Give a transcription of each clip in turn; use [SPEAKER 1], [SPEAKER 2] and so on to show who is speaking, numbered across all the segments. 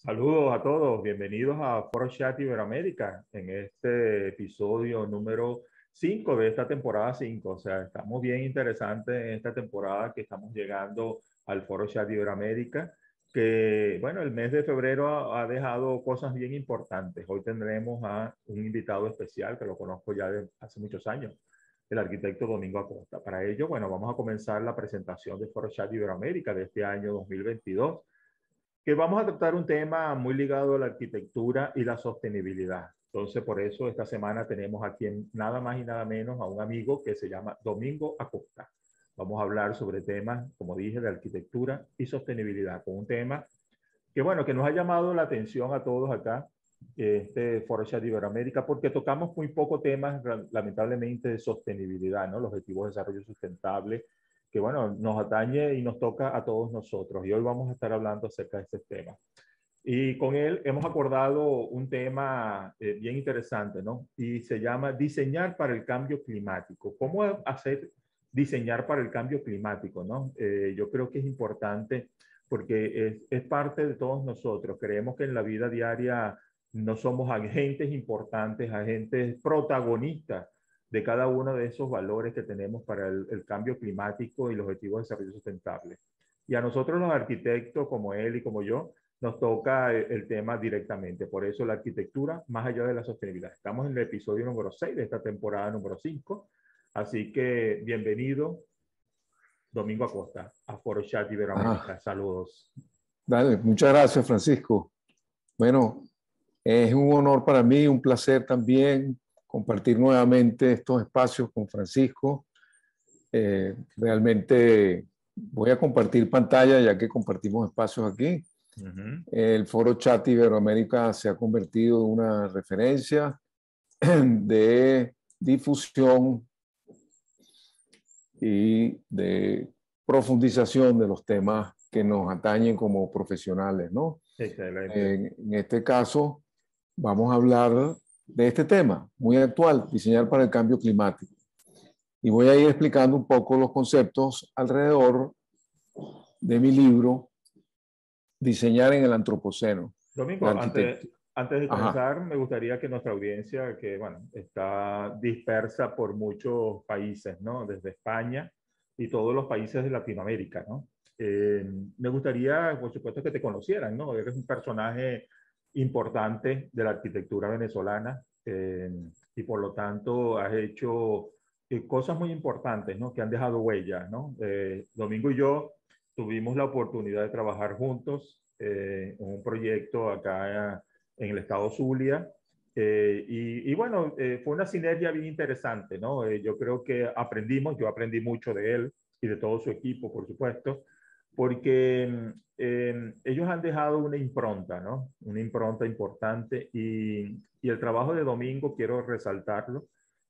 [SPEAKER 1] Saludos a todos, bienvenidos a Foro Chat Iberoamérica en este episodio número 5 de esta temporada 5. O sea, estamos bien interesantes en esta temporada que estamos llegando al Foro Chat Iberoamérica, que bueno, el mes de febrero ha dejado cosas bien importantes. Hoy tendremos a un invitado especial que lo conozco ya de hace muchos años, el arquitecto Domingo Acosta. Para ello, bueno, vamos a comenzar la presentación de Foro Chat Iberoamérica de este año 2022, que vamos a tratar un tema muy ligado a la arquitectura y la sostenibilidad. Entonces, por eso esta semana tenemos aquí nada más y nada menos a un amigo que se llama Domingo Acosta. Vamos a hablar sobre temas, como dije, de arquitectura y sostenibilidad, con un tema que, bueno, que nos ha llamado la atención a todos acá, este Foro Chat Iberoamérica, porque tocamos muy poco temas, lamentablemente, de sostenibilidad, ¿no? Los objetivos de desarrollo sustentable, que, bueno, nos atañe y nos toca a todos nosotros. Y hoy vamos a estar hablando acerca de este tema. Y con él hemos acordado un tema bien interesante, ¿no? Y se llama diseñar para el cambio climático. ¿Cómo hacer diseñar para el cambio climático, ¿no? Yo creo que es importante porque es parte de todos nosotros. Creemos que en la vida diaria no somos agentes importantes, agentes protagonistas de cada uno de esos valores que tenemos para el cambio climático y los objetivos de desarrollo sustentable. Y a nosotros los arquitectos, como él y como yo, nos toca el tema directamente. Por eso la arquitectura más allá de la sostenibilidad. Estamos en el episodio número 6 de esta temporada número 5. Así que bienvenido, Domingo Acosta, a Foro Chat Iberoamérica. Saludos.
[SPEAKER 2] Dale, muchas gracias, Francisco. Bueno, es un honor para mí, un placer también compartir nuevamente estos espacios con Francisco. Realmente voy a compartir pantalla ya que compartimos espacios aquí. El Foro Chat Iberoamérica se ha convertido en una referencia de difusión y de profundización de los temas que nos atañen como profesionales, ¿no?
[SPEAKER 1] Excelente.
[SPEAKER 2] En este caso, vamos a hablar de este tema muy actual, diseñar para el cambio climático. Y voy a ir explicando un poco los conceptos alrededor de mi libro, Diseñar en el Antropoceno.
[SPEAKER 1] Domingo, antes de
[SPEAKER 2] Ajá.
[SPEAKER 1] comenzar, me gustaría que nuestra audiencia, que bueno, está dispersa por muchos países, ¿no? Desde España y todos los países de Latinoamérica, ¿no? Me gustaría, por supuesto, que te conocieran, ¿no? Eres un personaje importante de la arquitectura venezolana y por lo tanto has hecho cosas muy importantes, ¿no? Que han dejado huella, ¿no? Domingo y yo tuvimos la oportunidad de trabajar juntos en un proyecto acá en el estado Zulia. Y bueno, fue una sinergia bien interesante, ¿no? Yo creo que yo aprendí mucho de él y de todo su equipo, por supuesto, porque ellos han dejado una impronta, ¿no? Una impronta importante y el trabajo de Domingo quiero resaltarlo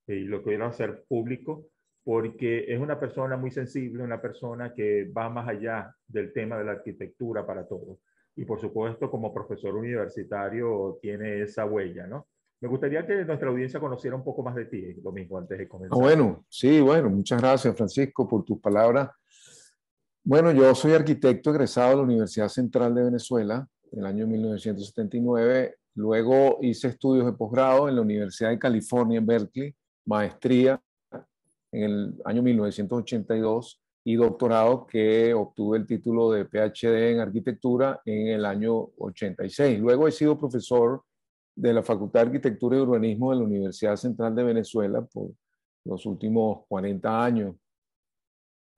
[SPEAKER 1] y lo quiero hacer público porque es una persona muy sensible, una persona que va más allá del tema de la arquitectura para todos. Y por supuesto, como profesor universitario, tiene esa huella, ¿no? Me gustaría que nuestra audiencia conociera un poco más de ti, Domingo, antes de comenzar.
[SPEAKER 2] Bueno, sí, bueno, muchas gracias, Francisco, por tus palabras. Bueno, yo soy arquitecto egresado de la Universidad Central de Venezuela en el año 1979. Luego hice estudios de posgrado en la Universidad de California en Berkeley, maestría en el año 1982 y doctorado que obtuve el título de PhD en arquitectura en el año 86. Luego he sido profesor de la Facultad de Arquitectura y Urbanismo de la Universidad Central de Venezuela por los últimos 40 años.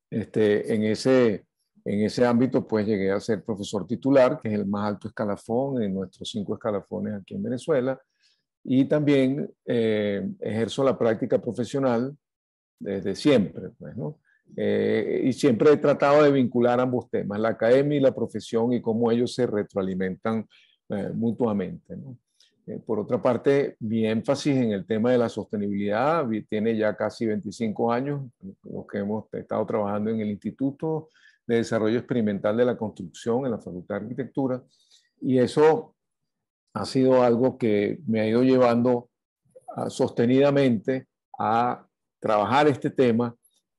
[SPEAKER 2] En ese ámbito, pues llegué a ser profesor titular, que es el más alto escalafón en nuestros 5 escalafones aquí en Venezuela, y también ejerzo la práctica profesional desde siempre, pues, ¿no? Y siempre he tratado de vincular ambos temas, la academia y la profesión, y cómo ellos se retroalimentan mutuamente, ¿no? Por otra parte, mi énfasis en el tema de la sostenibilidad tiene ya casi 25 años, los que hemos estado trabajando en el Instituto de Desarrollo Experimental de la Construcción en la Facultad de Arquitectura, y eso ha sido algo que me ha ido llevando sostenidamente a trabajar este tema,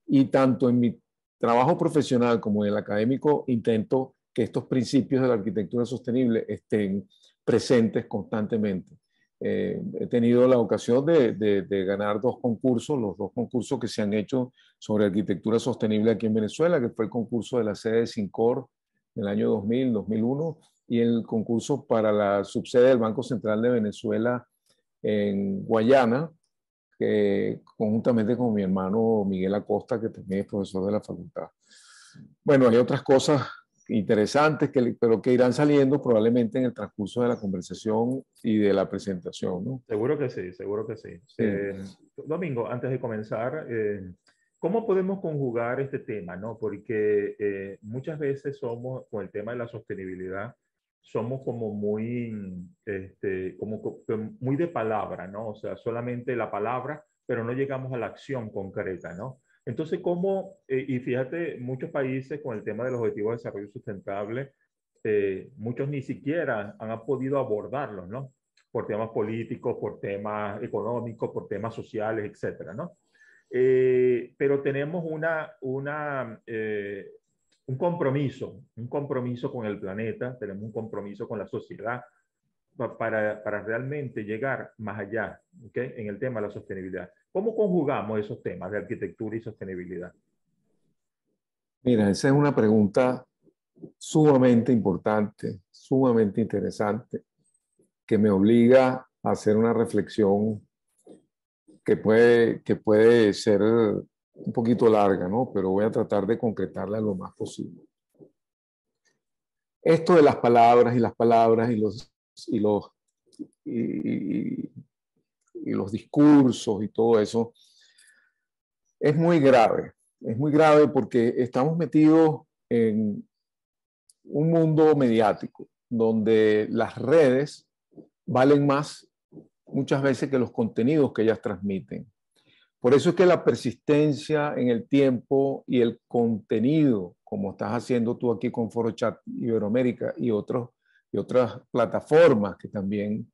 [SPEAKER 2] y tanto en mi trabajo profesional como en el académico intento que estos principios de la arquitectura sostenible estén presentes constantemente. He tenido la ocasión de ganar dos concursos, los dos concursos que se han hecho sobre arquitectura sostenible aquí en Venezuela, que fue el concurso de la sede de Sincor en el año 2000, 2001, y el concurso para la subsede del Banco Central de Venezuela en Guayana, conjuntamente con mi hermano Miguel Acosta, que también es profesor de la facultad. Bueno, hay otras cosas interesantes, pero que irán saliendo probablemente en el transcurso de la conversación y de la presentación, ¿no?
[SPEAKER 1] Seguro que sí, seguro que sí.
[SPEAKER 2] Sí.
[SPEAKER 1] Domingo, antes de comenzar, ¿cómo podemos conjugar este tema, no? Porque muchas veces somos, con el tema de la sostenibilidad, somos como muy, muy de palabra, ¿no? O sea, solamente la palabra, pero no llegamos a la acción concreta, ¿no? Entonces, ¿cómo? Y fíjate, muchos países con el tema de los objetivos de desarrollo sustentable, muchos ni siquiera han podido abordarlos, ¿no? Por temas políticos, por temas económicos, por temas sociales, etcétera, ¿no? Pero tenemos un compromiso con el planeta, tenemos un compromiso con la sociedad para realmente llegar más allá, ¿okay? En el tema de la sostenibilidad. ¿Cómo conjugamos esos temas de arquitectura y sostenibilidad?
[SPEAKER 2] Mira, esa es una pregunta sumamente importante, sumamente interesante, que me obliga a hacer una reflexión que puede ser un poquito larga, ¿no? Pero voy a tratar de concretarla lo más posible. Esto de las palabras y las palabras y los discursos y todo eso es muy grave. Es muy grave porque estamos metidos en un mundo mediático donde las redes valen más muchas veces que los contenidos que ellas transmiten. Por eso es que la persistencia en el tiempo y el contenido, como estás haciendo tú aquí con Foro Chat Iberoamérica y otras plataformas que también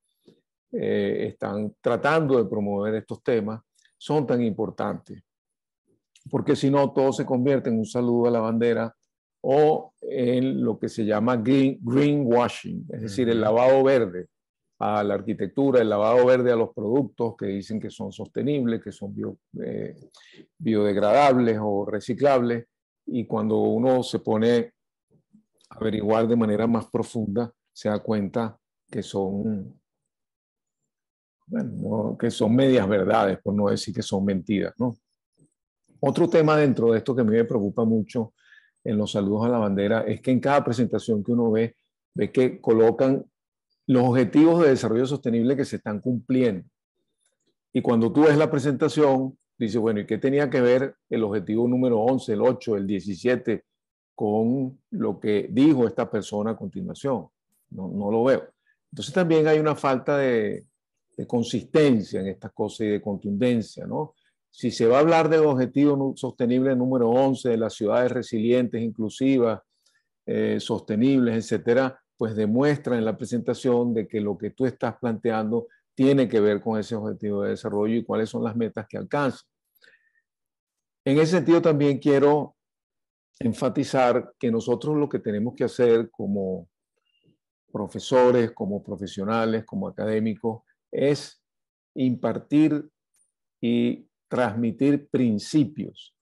[SPEAKER 2] están tratando de promover estos temas, son tan importantes. Porque si no, todo se convierte en un saludo a la bandera o en lo que se llama greenwashing, es decir, el lavado verde a la arquitectura, el lavado verde a los productos que dicen que son sostenibles, que son biodegradables o reciclables, y cuando uno se pone a averiguar de manera más profunda, se da cuenta que son, bueno, que son medias verdades, por no decir que son mentiras, ¿no? Otro tema dentro de esto que a mí me preocupa mucho en los saludos a la bandera es que en cada presentación que uno ve que colocan los objetivos de desarrollo sostenible que se están cumpliendo. Y cuando tú ves la presentación, dices, bueno, ¿y qué tenía que ver el objetivo número 11, el 8, el 17 con lo que dijo esta persona a continuación? No lo veo. Entonces también hay una falta de consistencia en estas cosas y de contundencia, ¿no? Si se va a hablar del objetivo sostenible número 11, de las ciudades resilientes, inclusivas, sostenibles, etcétera, pues demuestra en la presentación de que lo que tú estás planteando tiene que ver con ese objetivo de desarrollo y cuáles son las metas que alcanza. En ese sentido también quiero enfatizar que nosotros lo que tenemos que hacer como profesores, como profesionales, como académicos, es impartir y transmitir principios.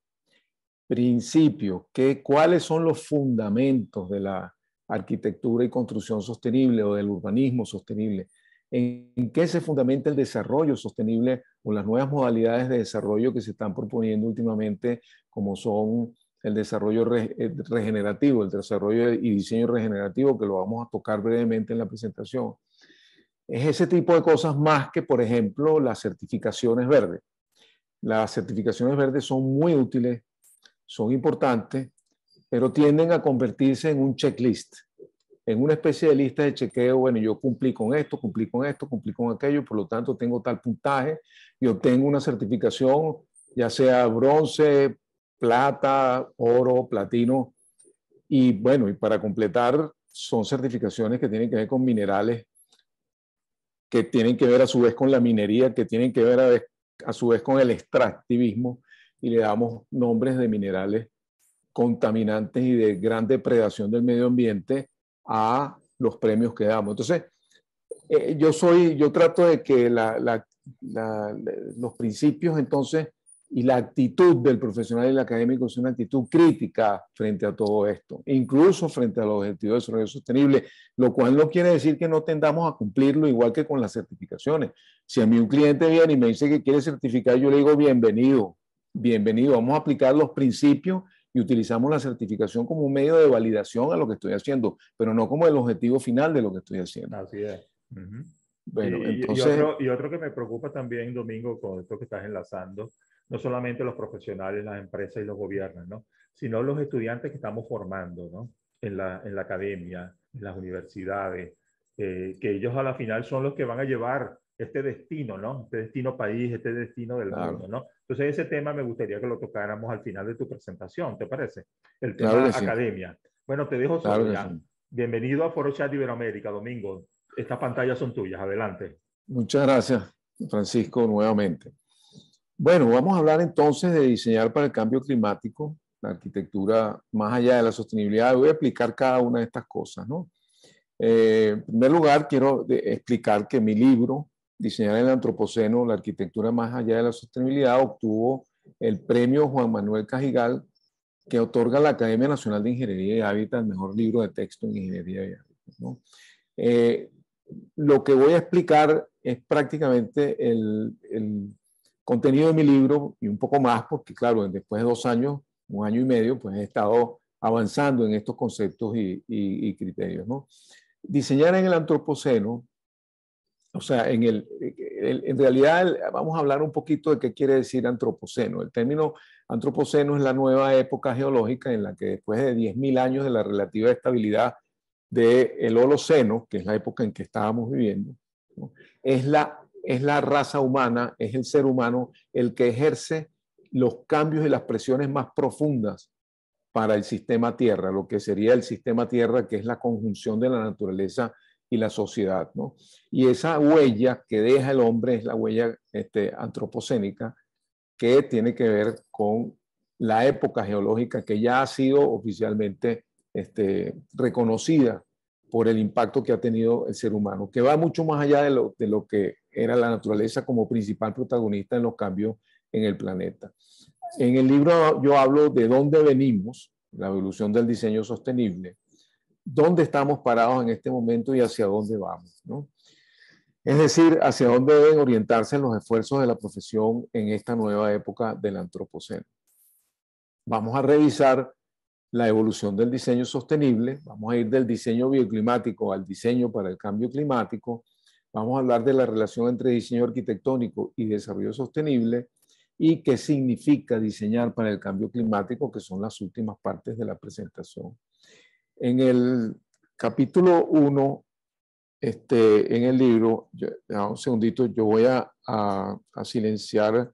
[SPEAKER 2] ¿Cuáles son los fundamentos de la arquitectura y construcción sostenible o del urbanismo sostenible? ¿En qué se fundamenta el desarrollo sostenible o las nuevas modalidades de desarrollo que se están proponiendo últimamente, como son el desarrollo regenerativo, el desarrollo y diseño regenerativo, que lo vamos a tocar brevemente en la presentación? Es ese tipo de cosas más que, por ejemplo, las certificaciones verdes. Las certificaciones verdes son muy útiles, son importantes, pero tienden a convertirse en un checklist, en una especie de lista de chequeo. Bueno, yo cumplí con esto, cumplí con esto, cumplí con aquello, por lo tanto tengo tal puntaje y obtengo una certificación, ya sea bronce, plata, oro, platino. Y bueno, y para completar, son certificaciones que tienen que ver con minerales, que tienen que ver a su vez con la minería, que tienen que ver a su vez con el extractivismo, y le damos nombres de minerales contaminantes y de gran depredación del medio ambiente a los premios que damos. Entonces, yo trato de que los principios entonces y la actitud del profesional y el académico es una actitud crítica frente a todo esto, incluso frente a los objetivos de desarrollo sostenible, lo cual no quiere decir que no tendamos a cumplirlo igual que con las certificaciones. Si a mí un cliente viene y me dice que quiere certificar, yo le digo bienvenido, bienvenido, vamos a aplicar los principios y utilizamos la certificación como un medio de validación a lo que estoy haciendo, pero no como el objetivo final de lo que estoy haciendo.
[SPEAKER 1] Así es. Uh-huh.
[SPEAKER 2] Bueno, entonces...
[SPEAKER 1] y otro que me preocupa también, Domingo, con esto que estás enlazando, no solamente los profesionales, las empresas y los gobiernos, ¿no? Sino los estudiantes que estamos formando, ¿no? En la academia, en las universidades, que ellos a la final son los que van a llevar este destino, ¿no? Este destino país, este destino del mundo, ¿no? Entonces ese tema me gustaría que lo tocáramos al final de tu presentación, ¿te parece? El tema academia. Sí. Bueno, te dejo solo ya. Sí. Bienvenido a Foro Chat Iberoamérica, Domingo. Estas pantallas son tuyas, adelante.
[SPEAKER 2] Muchas gracias, Francisco, nuevamente. Bueno, vamos a hablar entonces de diseñar para el cambio climático, la arquitectura más allá de la sostenibilidad. Voy a explicar cada una de estas cosas, ¿no? En primer lugar, quiero explicar que mi libro, Diseñar en el Antropoceno, la arquitectura más allá de la sostenibilidad, obtuvo el premio Juan Manuel Cajigal, que otorga la Academia Nacional de Ingeniería y Hábitat, el mejor libro de texto en ingeniería y hábitat, ¿no? Lo que voy a explicar es prácticamente el contenido de mi libro y un poco más, porque claro, después de 2 años, 1 año y medio, pues he estado avanzando en estos conceptos y criterios, ¿no? Diseñar en el Antropoceno, o sea, en realidad vamos a hablar un poquito de qué quiere decir Antropoceno. El término Antropoceno es la nueva época geológica en la que después de 10.000 años de la relativa estabilidad del Holoceno, que es la época en que estábamos viviendo, ¿no? es la raza humana, es el ser humano el que ejerce los cambios y las presiones más profundas para el sistema Tierra, lo que sería el sistema Tierra, que es la conjunción de la naturaleza y la sociedad, ¿no? Y esa huella que deja el hombre es la huella antropocénica, que tiene que ver con la época geológica que ya ha sido oficialmente reconocida por el impacto que ha tenido el ser humano, que va mucho más allá de lo que era la naturaleza como principal protagonista en los cambios en el planeta. En el libro yo hablo de dónde venimos, la evolución del diseño sostenible, dónde estamos parados en este momento y hacia dónde vamos, ¿no? Es decir, hacia dónde deben orientarse los esfuerzos de la profesión en esta nueva época del Antropoceno. Vamos a revisar la evolución del diseño sostenible, vamos a ir del diseño bioclimático al diseño para el cambio climático, vamos a hablar de la relación entre diseño arquitectónico y desarrollo sostenible y qué significa diseñar para el cambio climático, que son las últimas partes de la presentación. En el capítulo 1, en el libro, un segundito, yo voy a silenciar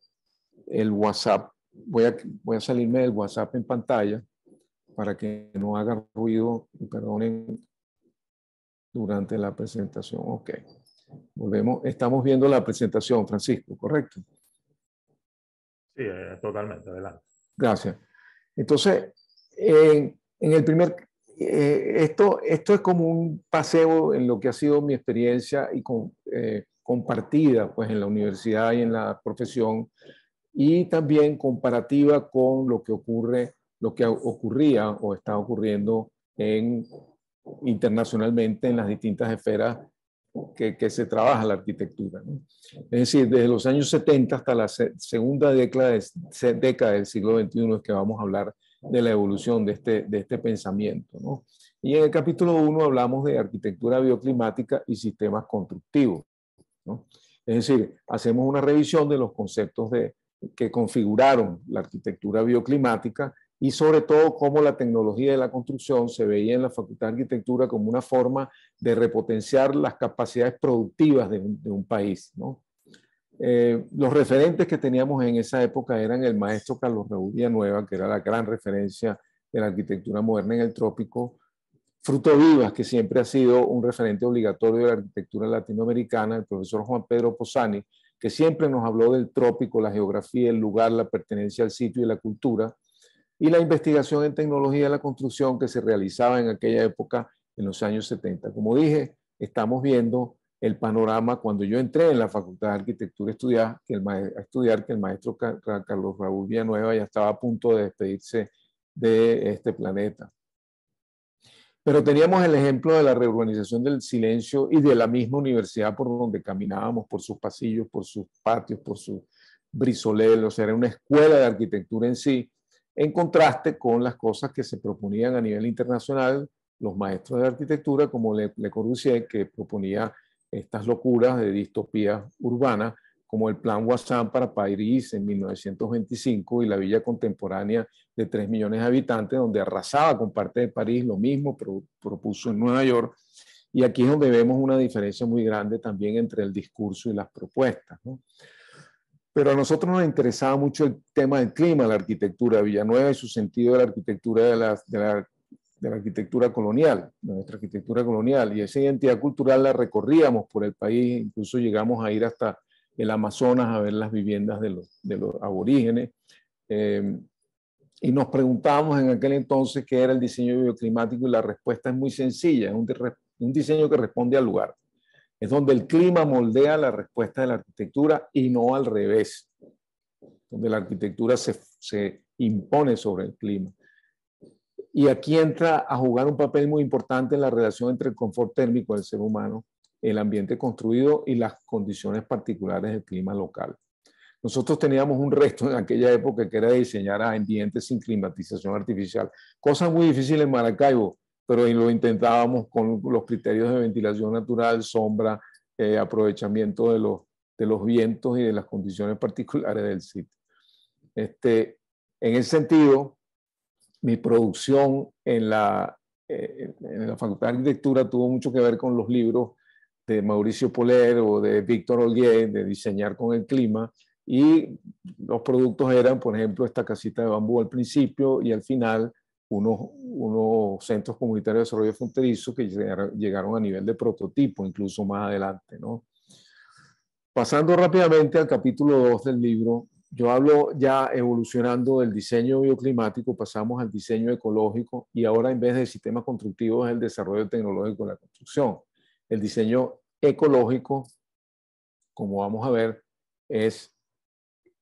[SPEAKER 2] el WhatsApp, voy a salirme del WhatsApp en pantalla para que no haga ruido, y perdonen, durante la presentación. Ok, volvemos, estamos viendo la presentación, Francisco, ¿correcto?
[SPEAKER 1] Sí, totalmente, adelante.
[SPEAKER 2] Gracias. Entonces, en el primer... esto es como un paseo en lo que ha sido mi experiencia y compartida pues, en la universidad y en la profesión, y también comparativa con lo que ocurría o está ocurriendo internacionalmente en las distintas esferas que se trabaja la arquitectura, ¿no? Es decir, desde los años 70 hasta la segunda década del siglo XXI es que vamos a hablar de la evolución de este pensamiento, ¿no? Y en el capítulo 1 hablamos de arquitectura bioclimática y sistemas constructivos, ¿no? Es decir, hacemos una revisión de los conceptos que configuraron la arquitectura bioclimática y sobre todo cómo la tecnología de la construcción se veía en la Facultad de Arquitectura como una forma de repotenciar las capacidades productivas de un país, ¿no? Los referentes que teníamos en esa época eran el maestro Carlos Raúl Villanueva, que era la gran referencia de la arquitectura moderna en el trópico, Fruto Vivas, que siempre ha sido un referente obligatorio de la arquitectura latinoamericana, el profesor Juan Pedro Posani, que siempre nos habló del trópico, la geografía, el lugar, la pertenencia al sitio y la cultura, y la investigación en tecnología de la construcción que se realizaba en aquella época, en los años 70. Como dije, estamos viendo el panorama cuando yo entré en la Facultad de Arquitectura a estudiar que el maestro Carlos Raúl Villanueva ya estaba a punto de despedirse de este planeta. Pero teníamos el ejemplo de la reurbanización del Silencio y de la misma universidad por donde caminábamos, por sus pasillos, por sus patios, por sus brisoleros, o sea, era una escuela de arquitectura en sí, en contraste con las cosas que se proponían a nivel internacional, los maestros de arquitectura como Le Corbusier, que proponía estas locuras de distopía urbana, como el Plan Ouazzane para París en 1925 y la villa contemporánea de 3 millones de habitantes, donde arrasaba con parte de París, lo mismo propuso en Nueva York. Y aquí es donde vemos una diferencia muy grande también entre el discurso y las propuestas, ¿no? Pero a nosotros nos interesaba mucho el tema del clima, la arquitectura. Villanueva y su sentido de la arquitectura de la arquitectura colonial, de nuestra arquitectura colonial. Y esa identidad cultural la recorríamos por el país, incluso llegamos a ir hasta el Amazonas a ver las viviendas de los aborígenes. Y nos preguntábamos en aquel entonces qué era el diseño bioclimático y la respuesta es muy sencilla, es un diseño que responde al lugar. Es donde el clima moldea la respuesta de la arquitectura y no al revés, donde la arquitectura se impone sobre el clima. Y aquí entra a jugar un papel muy importante en la relación entre el confort térmico del ser humano, el ambiente construido y las condiciones particulares del clima local. Nosotros teníamos un reto en aquella época que era diseñar ambientes sin climatización artificial, cosa muy difícil en Maracaibo, pero lo intentábamos con los criterios de ventilación natural, sombra, aprovechamiento de los vientos y de las condiciones particulares del sitio. En ese sentido, mi producción en la Facultad de Arquitectura tuvo mucho que ver con los libros de Mauricio Poler o de Víctor Olgué, de diseñar con el clima, y los productos eran, por ejemplo, esta casita de bambú al principio y al final unos centros comunitarios de desarrollo fronterizo que llegaron a nivel de prototipo, incluso más adelante, ¿no? Pasando rápidamente al capítulo 2 del libro, yo hablo ya evolucionando del diseño bioclimático, pasamos al diseño ecológico y ahora en vez de sistemas constructivos es el desarrollo tecnológico de la construcción. El diseño ecológico, como vamos a ver, es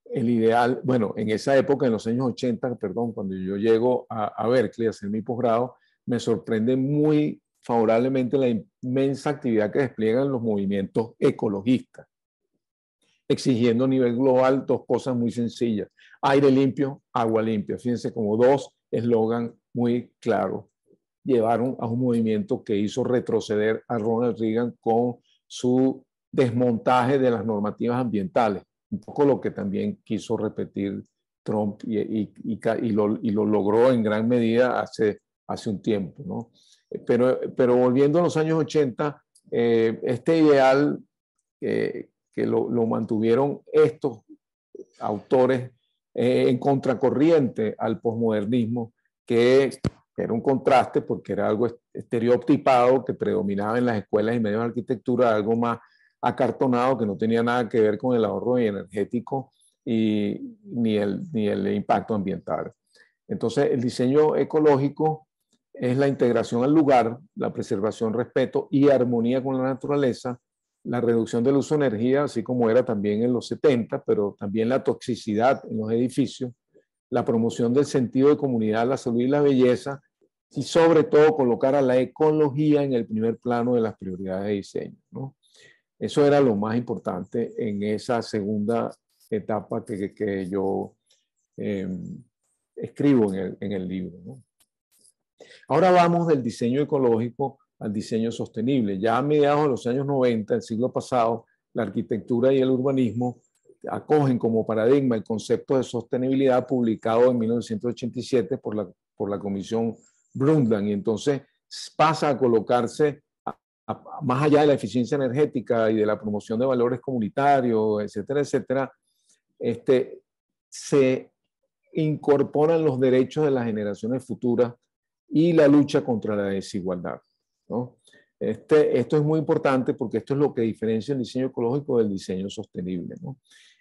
[SPEAKER 2] el ideal. Bueno, en esa época, en los años 80, perdón, cuando yo llego a Berkeley a hacer mi posgrado, me sorprende muy favorablemente la inmensa actividad que despliegan los movimientos ecologistas, exigiendo a nivel global dos cosas muy sencillas: aire limpio, agua limpia. Fíjense, como dos eslogan muy claros llevaron a un movimiento que hizo retroceder a Ronald Reagan con su desmontaje de las normativas ambientales, un poco lo que también quiso repetir Trump y lo logró en gran medida hace un tiempo, ¿no? Pero volviendo a los años 80, este ideal que lo mantuvieron estos autores en contracorriente al posmodernismo, que era un contraste porque era algo estereotipado que predominaba en las escuelas y medios de arquitectura, algo más acartonado que no tenía nada que ver con el ahorro energético ni el impacto ambiental. Entonces, el diseño ecológico es la integración al lugar, la preservación, respeto y armonía con la naturaleza, la reducción del uso de energía, así como era también en los 70, pero también la toxicidad en los edificios, la promoción del sentido de comunidad, la salud y la belleza, y sobre todo colocar a la ecología en el primer plano de las prioridades de diseño, ¿no? Eso era lo más importante en esa segunda etapa que yo escribo en el libro, ¿no? Ahora vamos del diseño ecológico al diseño sostenible. Ya a mediados de los años 90, del siglo pasado, la arquitectura y el urbanismo acogen como paradigma el concepto de sostenibilidad publicado en 1987 por la Comisión Brundtland, y entonces pasa a colocarse más allá de la eficiencia energética y de la promoción de valores comunitarios, etcétera, etcétera, se incorporan los derechos de las generaciones futuras y la lucha contra la desigualdad, ¿no? Esto es muy importante porque esto es lo que diferencia el diseño ecológico del diseño sostenible, ¿no?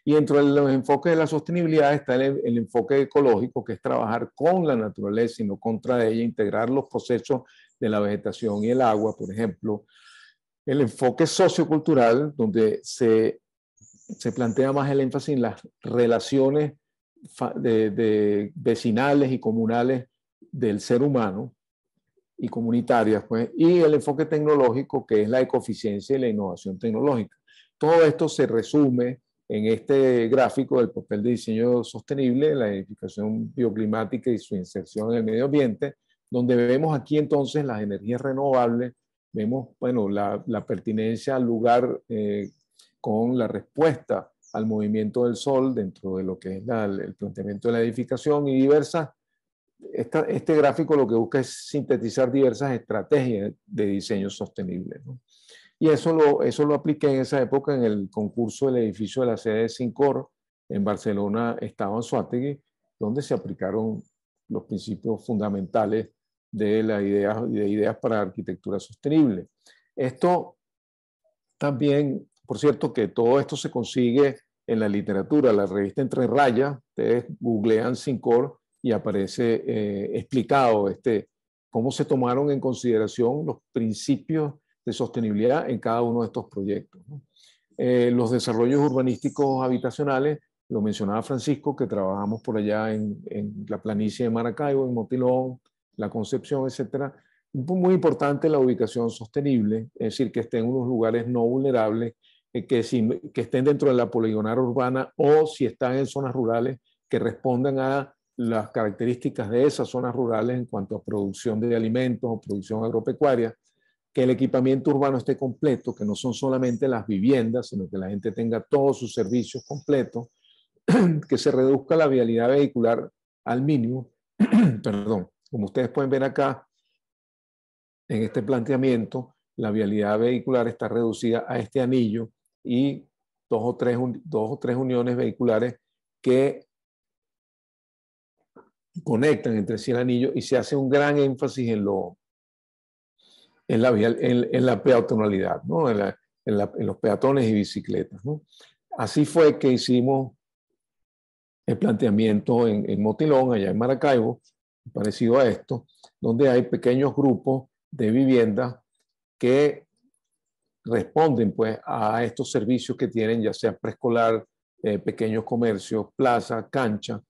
[SPEAKER 2] Y dentro de los enfoques de la sostenibilidad está el enfoque ecológico, que es trabajar con la naturaleza y no contra ella, integrar los procesos de la vegetación y el agua, por ejemplo. El enfoque sociocultural, donde se plantea más el énfasis en las relaciones de vecinales y comunales del ser humano y comunitarias, pues, y el enfoque tecnológico, que es la ecoeficiencia y la innovación tecnológica. Todo esto se resume en este gráfico del papel de diseño sostenible, la edificación bioclimática y su inserción en el medio ambiente, donde vemos aquí entonces las energías renovables, vemos, bueno, la pertinencia al lugar con la respuesta al movimiento del sol dentro de lo que es el planteamiento de la edificación y diversas. Este gráfico lo que busca es sintetizar diversas estrategias de diseño sostenible, ¿no? Y eso lo apliqué en esa época en el concurso del edificio de la sede de Sincor en Barcelona, estado Anzoátegui, donde se aplicaron los principios fundamentales de ideas para arquitectura sostenible. Esto también, por cierto, que todo esto se consigue en la literatura, la revista Entre Rayas, ustedes googlean Sincor y aparece explicado cómo se tomaron en consideración los principios de sostenibilidad en cada uno de estos proyectos, ¿no? Los desarrollos urbanísticos habitacionales, lo mencionaba Francisco, que trabajamos por allá en la planicie de Maracaibo, en Motilón, La Concepción, etcétera. Muy importante la ubicación sostenible, es decir, que estén en unos lugares no vulnerables, que estén dentro de la poligonal urbana o si están en zonas rurales, que respondan a las características de esas zonas rurales en cuanto a producción de alimentos o producción agropecuaria, que el equipamiento urbano esté completo, que no son solamente las viviendas, sino que la gente tenga todos sus servicios completos, que se reduzca la vialidad vehicular al mínimo. Perdón, como ustedes pueden ver acá, en este planteamiento, la vialidad vehicular está reducida a este anillo y dos o tres uniones vehiculares que conectan entre sí el anillo, y se hace un gran énfasis en la peatonalidad, ¿no? En los peatones y bicicletas, ¿no? Así fue que hicimos el planteamiento en Motilón, allá en Maracaibo, parecido a esto, donde hay pequeños grupos de viviendas que responden pues a estos servicios que tienen, ya sea preescolar, pequeños comercios, plaza, cancha.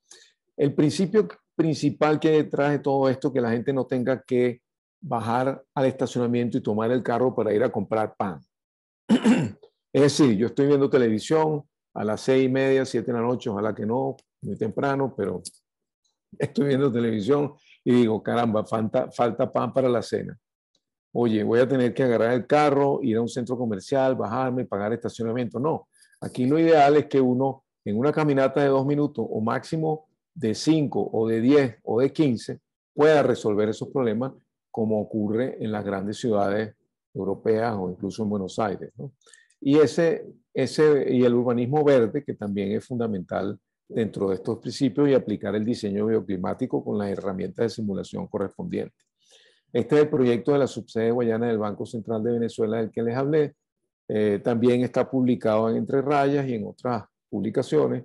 [SPEAKER 2] El principio principal que hay detrás de todo esto, que la gente no tenga que bajar al estacionamiento y tomar el carro para ir a comprar pan. Es decir, yo estoy viendo televisión a las 6:30, 7 de la noche, ojalá que no, muy temprano, pero estoy viendo televisión y digo, caramba, falta pan para la cena. Oye, voy a tener que agarrar el carro, ir a un centro comercial, bajarme, pagar estacionamiento. No, aquí lo ideal es que uno en una caminata de 2 minutos o máximo de 5 o de 10 o de 15 pueda resolver esos problemas, como ocurre en las grandes ciudades europeas o incluso en Buenos Aires, ¿no? Y y el urbanismo verde, que también es fundamental dentro de estos principios, y aplicar el diseño bioclimático con las herramientas de simulación correspondientes. Este es el proyecto de la subsede guayana del Banco Central de Venezuela del que les hablé. También está publicado en Entre Rayas y en otras publicaciones,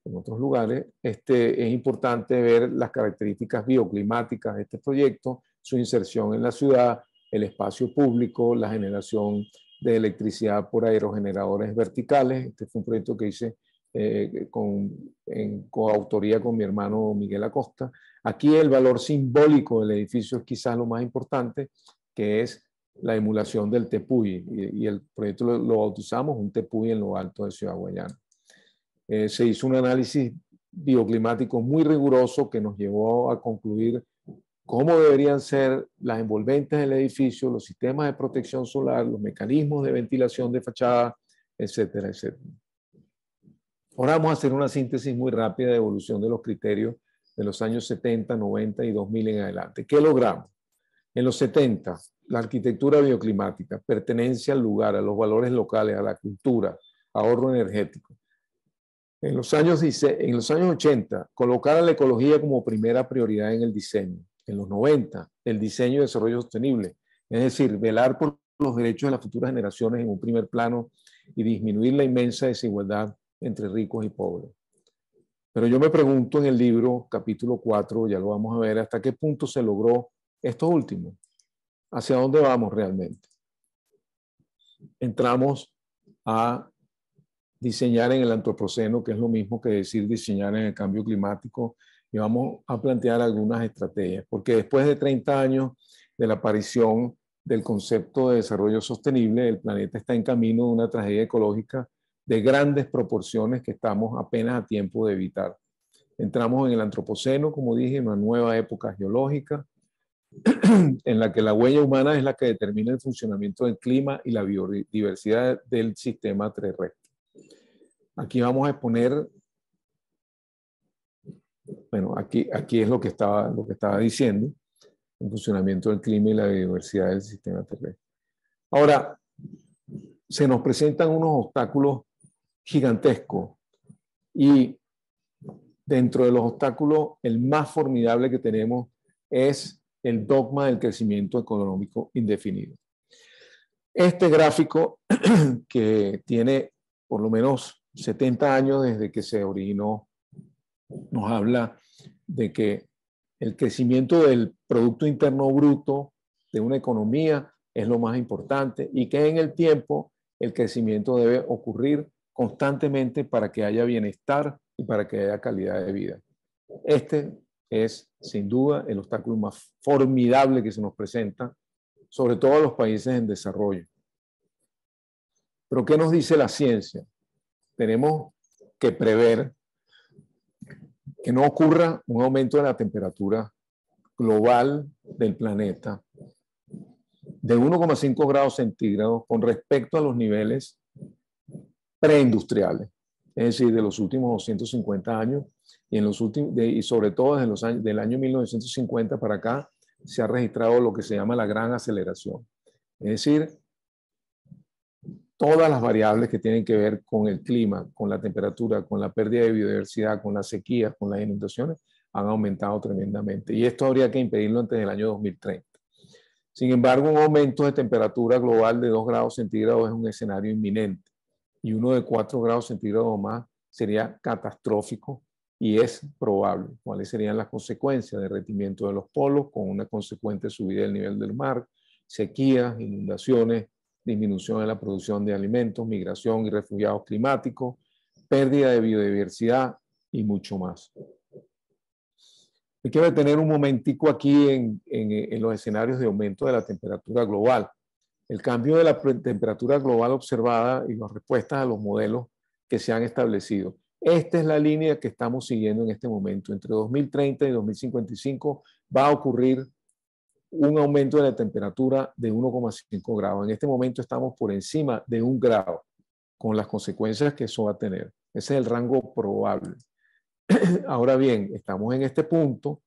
[SPEAKER 2] en otros lugares. Es importante ver las características bioclimáticas de este proyecto, su inserción en la ciudad, el espacio público, la generación de electricidad por aerogeneradores verticales. Este fue un proyecto que hice en coautoría con mi hermano Miguel Acosta. Aquí el valor simbólico del edificio es quizás lo más importante, que es la emulación del tepuy, y el proyecto lo bautizamos un tepuy en lo alto de Ciudad Guayana. Se hizo un análisis bioclimático muy riguroso que nos llevó a concluir cómo deberían ser las envolventes del edificio, los sistemas de protección solar, los mecanismos de ventilación de fachada, etcétera, etcétera. Ahora vamos a hacer una síntesis muy rápida de evolución de los criterios de los años 70, 90 y 2000 en adelante. ¿Qué logramos? En los 70, la arquitectura bioclimática, pertenencia al lugar, a los valores locales, a la cultura, ahorro energético. En los años 80, colocar a la ecología como primera prioridad en el diseño. En los 90, el diseño y desarrollo sostenible, es decir, velar por los derechos de las futuras generaciones en un primer plano y disminuir la inmensa desigualdad entre ricos y pobres. Pero yo me pregunto en el libro, capítulo 4, ya lo vamos a ver, hasta qué punto se logró esto último. ¿Hacia dónde vamos realmente? Entramos a diseñar en el antropoceno, que es lo mismo que decir diseñar en el cambio climático, y vamos a plantear algunas estrategias, porque después de 30 años de la aparición del concepto de desarrollo sostenible, el planeta está en camino de una tragedia ecológica de grandes proporciones que estamos apenas a tiempo de evitar. Entramos en el antropoceno, como dije, en una nueva época geológica, en la que la huella humana es la que determina el funcionamiento del clima y la biodiversidad del sistema terrestre. Aquí vamos a exponer, bueno, aquí es lo que estaba diciendo, el funcionamiento del clima y la biodiversidad del sistema terrestre. Ahora, se nos presentan unos obstáculos gigantescos y dentro de los obstáculos, el más formidable que tenemos es el dogma del crecimiento económico indefinido. Este gráfico, que tiene por lo menos 70 años desde que se originó, nos habla de que el crecimiento del Producto Interno Bruto de una economía es lo más importante y que en el tiempo el crecimiento debe ocurrir constantemente para que haya bienestar y para que haya calidad de vida. Este es, sin duda, el obstáculo más formidable que se nos presenta, sobre todo a los países en desarrollo. Pero ¿qué nos dice la ciencia? Tenemos que prever que no ocurra un aumento de la temperatura global del planeta de 1,5 grados centígrados con respecto a los niveles preindustriales, es decir, de los últimos 250 años, y sobre todo desde los años, del año 1950 para acá, se ha registrado lo que se llama la gran aceleración. Es decir, todas las variables que tienen que ver con el clima, con la temperatura, con la pérdida de biodiversidad, con las sequías, con las inundaciones, han aumentado tremendamente. Y esto habría que impedirlo antes del año 2030. Sin embargo, un aumento de temperatura global de 2 grados centígrados es un escenario inminente. Y uno de 4 grados centígrados o más sería catastrófico y es probable. ¿Cuáles serían las consecuencias? Derretimiento de los polos con una consecuente subida del nivel del mar, sequías, inundaciones, disminución de la producción de alimentos, migración y refugiados climáticos, pérdida de biodiversidad y mucho más. Me quiero detener un momentico aquí en los escenarios de aumento de la temperatura global. El cambio de la temperatura global observada y las respuestas a los modelos que se han establecido. Esta es la línea que estamos siguiendo en este momento. Entre 2030 y 2055 va a ocurrir un aumento de la temperatura de 1,5 grados. En este momento estamos por encima de 1 grado, con las consecuencias que eso va a tener. Ese es el rango probable. Ahora bien, estamos en este punto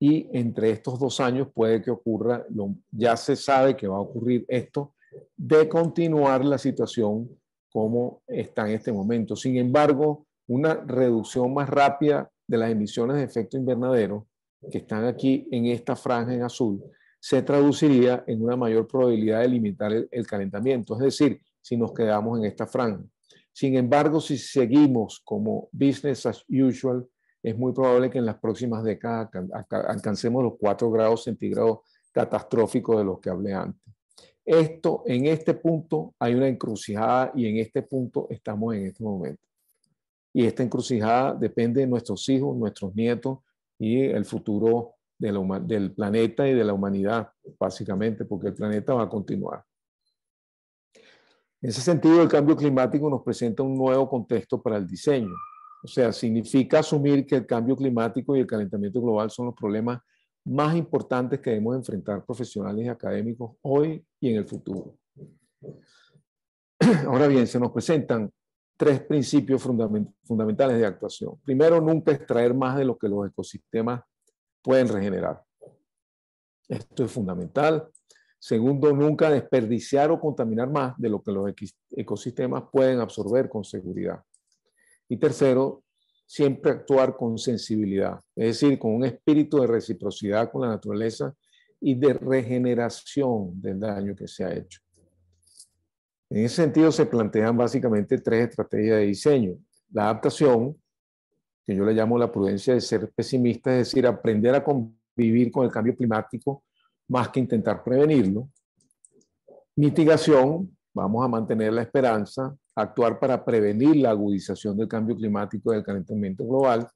[SPEAKER 2] y entre estos 2 años puede que ocurra, ya se sabe que va a ocurrir esto, de continuar la situación como está en este momento. Sin embargo, una reducción más rápida de las emisiones de efecto invernadero, que están aquí en esta franja en azul, se traduciría en una mayor probabilidad de limitar el calentamiento, es decir, si nos quedamos en esta franja. Sin embargo, si seguimos como business as usual, es muy probable que en las próximas décadas alcancemos los 4 grados centígrados catastróficos de los que hablé antes. En este punto hay una encrucijada y en este punto estamos en este momento. Y esta encrucijada depende de nuestros hijos, nuestros nietos y el futuro del planeta y de la humanidad, básicamente, porque el planeta va a continuar. En ese sentido, el cambio climático nos presenta un nuevo contexto para el diseño. O sea, significa asumir que el cambio climático y el calentamiento global son los problemas más importantes que debemos enfrentar profesionales y académicos hoy y en el futuro. Ahora bien, se nos presentan 3 principios fundamentales de actuación. Primero, nunca extraer más de lo que los ecosistemas pueden regenerar. Esto es fundamental. Segundo, nunca desperdiciar o contaminar más de lo que los ecosistemas pueden absorber con seguridad. Y tercero, siempre actuar con sensibilidad, es decir, con un espíritu de reciprocidad con la naturaleza y de regeneración del daño que se ha hecho. En ese sentido se plantean básicamente tres estrategias de diseño. La adaptación, que yo le llamo la prudencia de ser pesimista, es decir, aprender a convivir con el cambio climático más que intentar prevenirlo. Mitigación, vamos a mantener la esperanza, actuar para prevenir la agudización del cambio climático y del calentamiento global.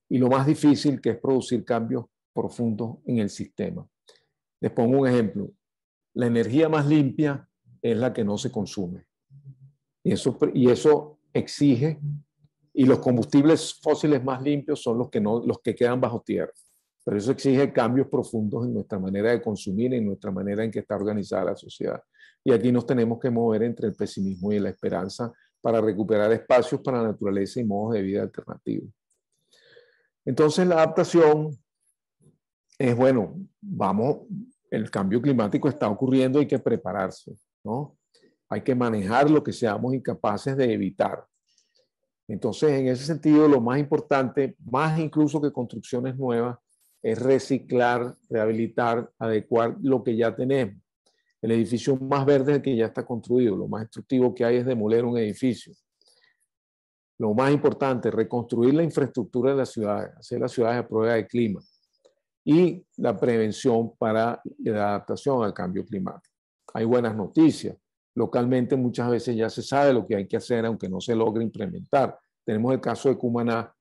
[SPEAKER 2] Y lo más difícil, que es producir cambios profundos en el sistema. Les pongo un ejemplo. La energía más limpia es la que no se consume. Y eso exige, y los combustibles fósiles más limpios son los que quedan bajo tierra. Pero eso exige cambios profundos en nuestra manera de consumir, en nuestra manera en que está organizada la sociedad. Y aquí nos tenemos que mover entre el pesimismo y la esperanza para recuperar espacios para la naturaleza y modos de vida alternativos. Entonces la adaptación es, bueno, el cambio climático está ocurriendo, hay que prepararse, ¿no? Hay que manejar lo que seamos incapaces de evitar. Entonces, en ese sentido, lo más importante, más incluso que construcciones nuevas, es reciclar, rehabilitar, adecuar lo que ya tenemos. El edificio más verde es el que ya está construido. Lo más destructivo que hay es demoler un edificio. Lo más importante, reconstruir la infraestructura de las ciudades, hacer las ciudades a prueba de clima y la prevención para la adaptación al cambio climático. Hay buenas noticias. Localmente muchas veces ya se sabe lo que hay que hacer, aunque no se logre implementar. Tenemos el caso de Cumaná,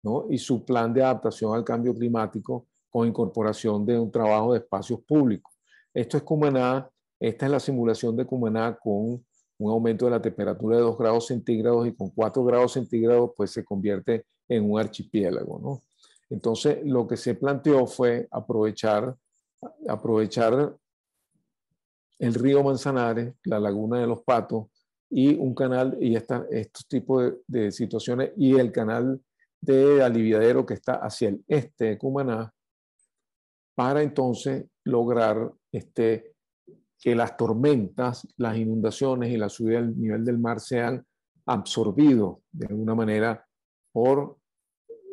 [SPEAKER 2] ¿no? Y su plan de adaptación al cambio climático con incorporación de un trabajo de espacios públicos. Esto es Cumaná, esta es la simulación de Cumaná con un aumento de la temperatura de 2 grados centígrados y con 4 grados centígrados pues se convierte en un archipiélago, ¿no? Entonces lo que se planteó fue aprovechar el río Manzanares, la laguna de los Patos y un canal y estos tipos de situaciones y el canal de aliviadero que está hacia el este de Cumaná para entonces lograr que las tormentas, las inundaciones y la subida del nivel del mar sean absorbidos de alguna manera por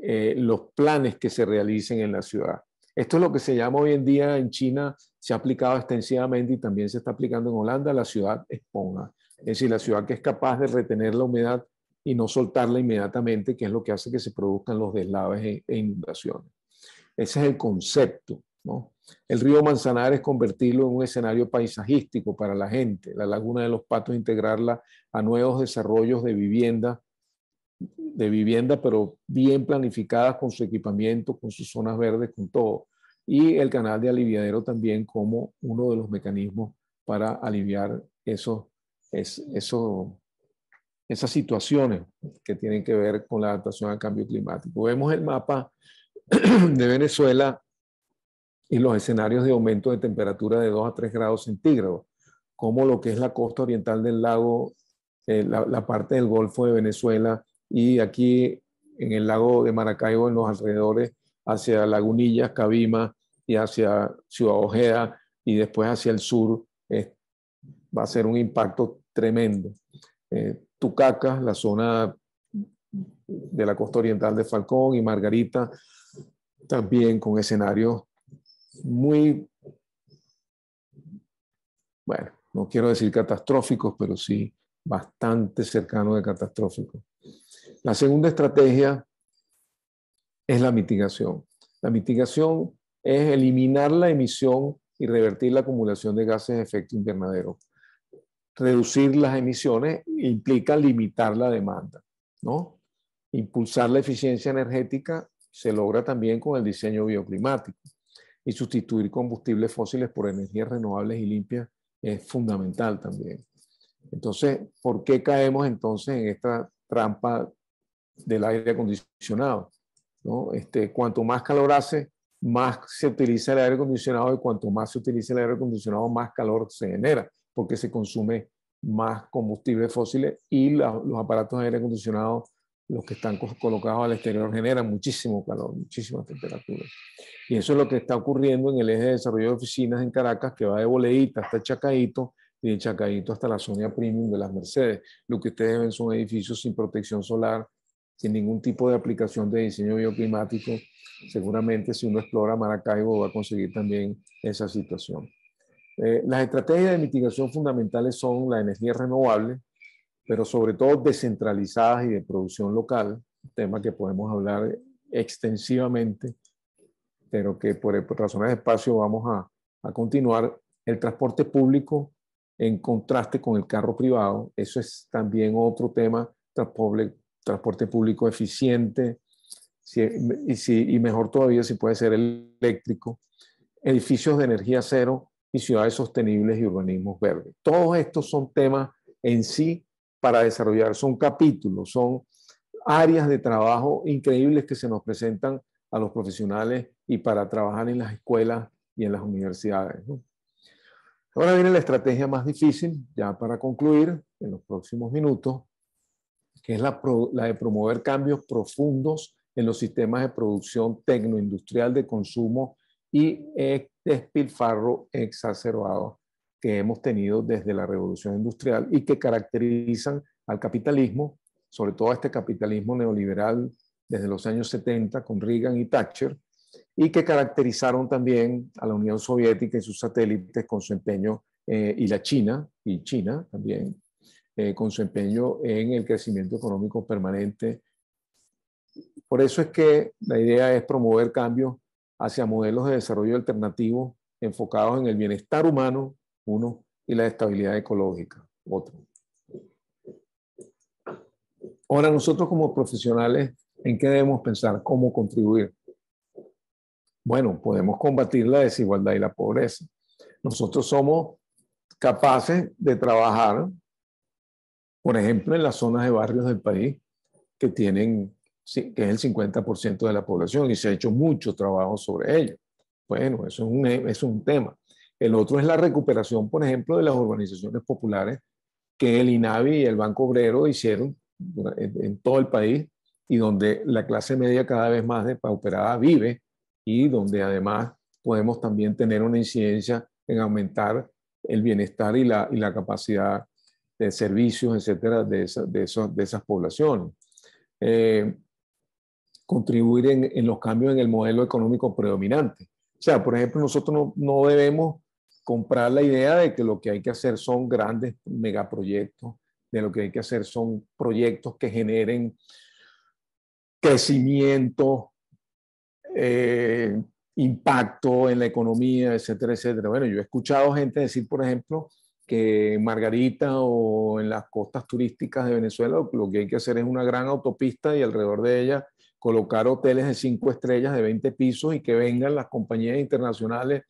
[SPEAKER 2] los planes que se realicen en la ciudad. Esto es lo que se llama hoy en día en China, se ha aplicado extensivamente y también se está aplicando en Holanda, la ciudad esponja. Es decir, la ciudad que es capaz de retener la humedad y no soltarla inmediatamente, que es lo que hace que se produzcan los deslaves e inundaciones. Ese es el concepto, ¿no? El río Manzanares, convertirlo en un escenario paisajístico para la gente. La laguna de los Patos, integrarla a nuevos desarrollos de vivienda, pero bien planificadas con su equipamiento, con sus zonas verdes, con todo. Y el canal de aliviadero también como uno de los mecanismos para aliviar esas situaciones que tienen que ver con la adaptación al cambio climático. Vemos el mapa de Venezuela y los escenarios de aumento de temperatura de 2 a 3 grados centígrados, como lo que es la costa oriental del lago, la parte del Golfo de Venezuela, y aquí en el lago de Maracaibo, en los alrededores, hacia Lagunillas, Cabima y hacia Ciudad Ojeda, y después hacia el sur, va a ser un impacto tremendo. Tucacas, la zona de la costa oriental de Falcón y Margarita, también con escenarios muy, bueno, no quiero decir catastróficos, pero sí bastante cercanos de catastróficos. La segunda estrategia es la mitigación. La mitigación es eliminar la emisión y revertir la acumulación de gases de efecto invernadero. Reducir las emisiones implica limitar la demanda, ¿no? Impulsar la eficiencia energética se logra también con el diseño bioclimático. Y sustituir combustibles fósiles por energías renovables y limpias es fundamental también. Entonces, ¿por qué caemos entonces en esta trampa del aire acondicionado? ¿No? Cuanto más calor hace, más se utiliza el aire acondicionado, y cuanto más se utiliza el aire acondicionado, más calor se genera, porque se consume más combustibles fósiles y los aparatos de aire acondicionado, los que están colocados al exterior, generan muchísimo calor, muchísima temperatura. Y eso es lo que está ocurriendo en el eje de desarrollo de oficinas en Caracas, que va de Boleíta hasta Chacaíto y de Chacaíto hasta la zona premium de las Mercedes. Lo que ustedes ven son edificios sin protección solar, sin ningún tipo de aplicación de diseño bioclimático. Seguramente si uno explora Maracaibo va a conseguir también esa situación. Las estrategias de mitigación fundamentales son la energía renovable, pero sobre todo descentralizadas y de producción local, tema que podemos hablar extensivamente, pero que por razones de espacio vamos a continuar. El transporte público en contraste con el carro privado, eso es también otro tema, transporte público eficiente, y mejor todavía si puede ser eléctrico, edificios de energía cero y ciudades sostenibles y urbanismos verdes. Todos estos son temas en sí para desarrollar, son capítulos, son áreas de trabajo increíbles que se nos presentan a los profesionales y para trabajar en las escuelas y en las universidades, ¿no? Ahora viene la estrategia más difícil, ya para concluir en los próximos minutos, que es la de promover cambios profundos en los sistemas de producción tecnoindustrial de consumo y despilfarro exacerbado que hemos tenido desde la revolución industrial y que caracterizan al capitalismo, sobre todo a este capitalismo neoliberal desde los años 70 con Reagan y Thatcher, y que caracterizaron también a la Unión Soviética y sus satélites con su empeño, y China también, con su empeño en el crecimiento económico permanente. Por eso es que la idea es promover cambios hacia modelos de desarrollo alternativo enfocados en el bienestar humano, uno, y la estabilidad ecológica, otro. Ahora, nosotros como profesionales, ¿en qué debemos pensar? ¿Cómo contribuir? Bueno, podemos combatir la desigualdad y la pobreza. Nosotros somos capaces de trabajar, por ejemplo, en las zonas de barrios del país que tienen, que es el 50% de la población y se ha hecho mucho trabajo sobre ello. Bueno, eso es un tema. El otro es la recuperación, por ejemplo, de las urbanizaciones populares que el INAVI y el Banco Obrero hicieron en todo el país y donde la clase media cada vez más depauperada vive y donde además podemos también tener una incidencia en aumentar el bienestar y la capacidad de servicios, etcétera, de esas poblaciones. Contribuir en los cambios en el modelo económico predominante. O sea, por ejemplo, nosotros no debemos comprar la idea de que lo que hay que hacer son grandes megaproyectos, de lo que hay que hacer son proyectos que generen crecimiento, impacto en la economía, etcétera, etcétera. Bueno, yo he escuchado gente decir, por ejemplo, que en Margarita o en las costas turísticas de Venezuela lo que hay que hacer es una gran autopista y alrededor de ella colocar hoteles de 5 estrellas de 20 pisos y que vengan las compañías internacionales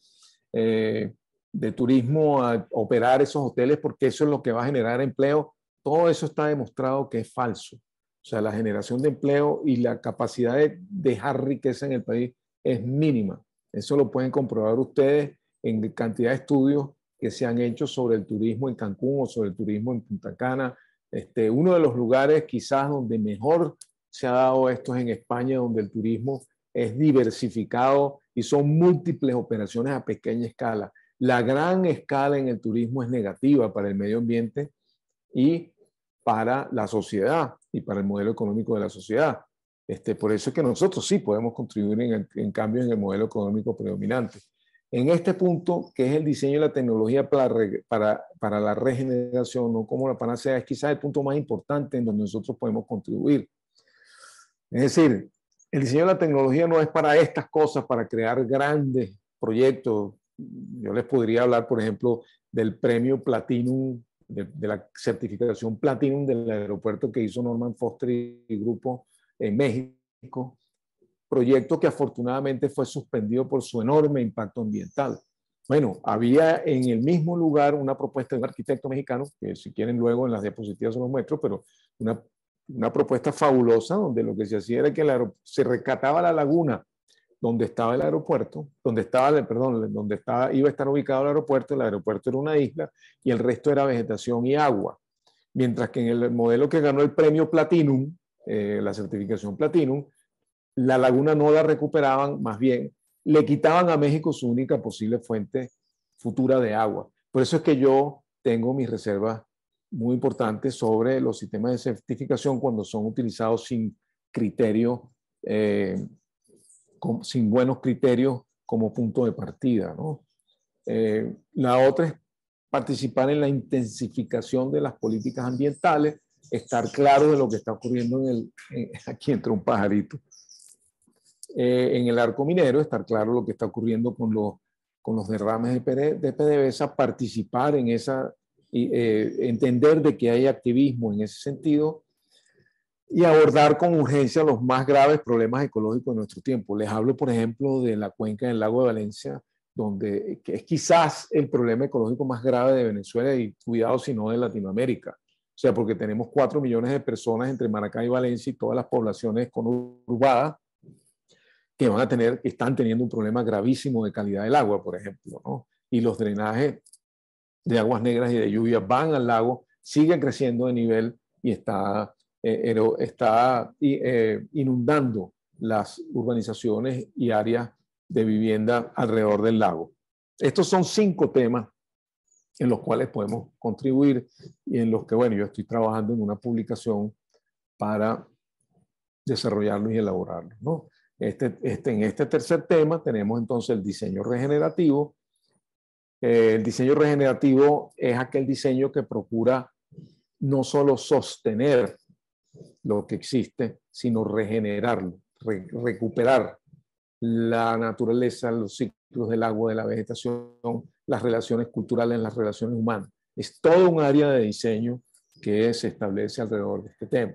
[SPEAKER 2] de turismo a operar esos hoteles porque eso es lo que va a generar empleo. Todo eso está demostrado que es falso. O sea, la generación de empleo y la capacidad de dejar riqueza en el país es mínima. Eso lo pueden comprobar ustedes en cantidad de estudios que se han hecho sobre el turismo en Cancún o sobre el turismo en Punta Cana. Uno de los lugares quizás donde mejor se ha dado esto es en España, donde el turismo es diversificado y son múltiples operaciones a pequeña escala. La gran escala en el turismo es negativa para el medio ambiente y para la sociedad y para el modelo económico de la sociedad. Por eso es que nosotros sí podemos contribuir en cambios en el modelo económico predominante. En este punto, que es el diseño y la tecnología para la regeneración, no como la panacea, es quizás el punto más importante en donde nosotros podemos contribuir. Es decir, el diseño de la tecnología no es para estas cosas, para crear grandes proyectos. Yo les podría hablar, por ejemplo, del premio Platinum, de la certificación Platinum del aeropuerto que hizo Norman Foster y grupo en México, proyecto que afortunadamente fue suspendido por su enorme impacto ambiental. Bueno, había en el mismo lugar una propuesta de un arquitecto mexicano, que si quieren luego en las diapositivas se los muestro, pero una propuesta fabulosa donde lo que se hacía era que se rescataba la laguna donde estaba el aeropuerto, iba a estar ubicado el aeropuerto era una isla y el resto era vegetación y agua. Mientras que en el modelo que ganó el premio Platinum, la certificación Platinum, la laguna no la recuperaban, más bien le quitaban a México su única posible fuente futura de agua. Por eso es que yo tengo mis reservas muy importantes sobre los sistemas de certificación cuando son utilizados sin criterio, sin buenos criterios como punto de partida, ¿no? La otra es participar en la intensificación de las políticas ambientales, estar claro de lo que está ocurriendo aquí entra un pajarito, en el arco minero, estar claro lo que está ocurriendo con los derrames de PDVSA, participar en esa, entender de que hay activismo en ese sentido y abordar con urgencia los más graves problemas ecológicos de nuestro tiempo. Les hablo, por ejemplo, de la cuenca del lago de Valencia, que es quizás el problema ecológico más grave de Venezuela y, cuidado, si no de Latinoamérica. O sea, porque tenemos 4 millones de personas entre Maracay y Valencia y todas las poblaciones conurbadas que están teniendo un problema gravísimo de calidad del agua, por ejemplo, ¿no? Y los drenajes de aguas negras y de lluvia van al lago, siguen creciendo de nivel y está inundando las urbanizaciones y áreas de vivienda alrededor del lago. Estos son 5 temas en los cuales podemos contribuir y en los que, bueno, yo estoy trabajando en una publicación para desarrollarlos y elaborarlos, ¿no? En este tercer tema tenemos entonces el diseño regenerativo. El diseño regenerativo es aquel diseño que procura no solo sostener lo que existe, sino regenerarlo, recuperar la naturaleza, los ciclos del agua, de la vegetación, las relaciones culturales, las relaciones humanas. Es todo un área de diseño que se establece alrededor de este tema.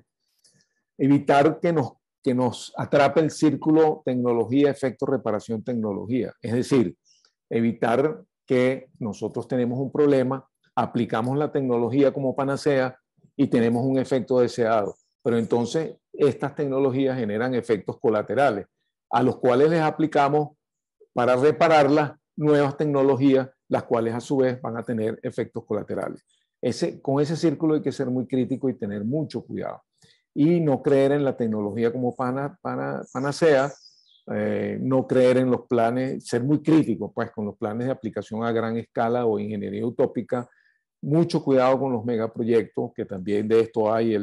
[SPEAKER 2] Evitar que nos atrape el círculo tecnología, efecto, reparación, tecnología. Es decir, evitar que nosotros tenemos un problema, aplicamos la tecnología como panacea y tenemos un efecto deseado. Pero entonces estas tecnologías generan efectos colaterales, a los cuales les aplicamos para repararlas nuevas tecnologías, las cuales a su vez van a tener efectos colaterales. Con ese círculo hay que ser muy crítico y tener mucho cuidado. Y no creer en la tecnología como panacea, no creer en los planes, ser muy crítico pues, con los planes de aplicación a gran escala o ingeniería utópica. Mucho cuidado con los megaproyectos, que también de esto hay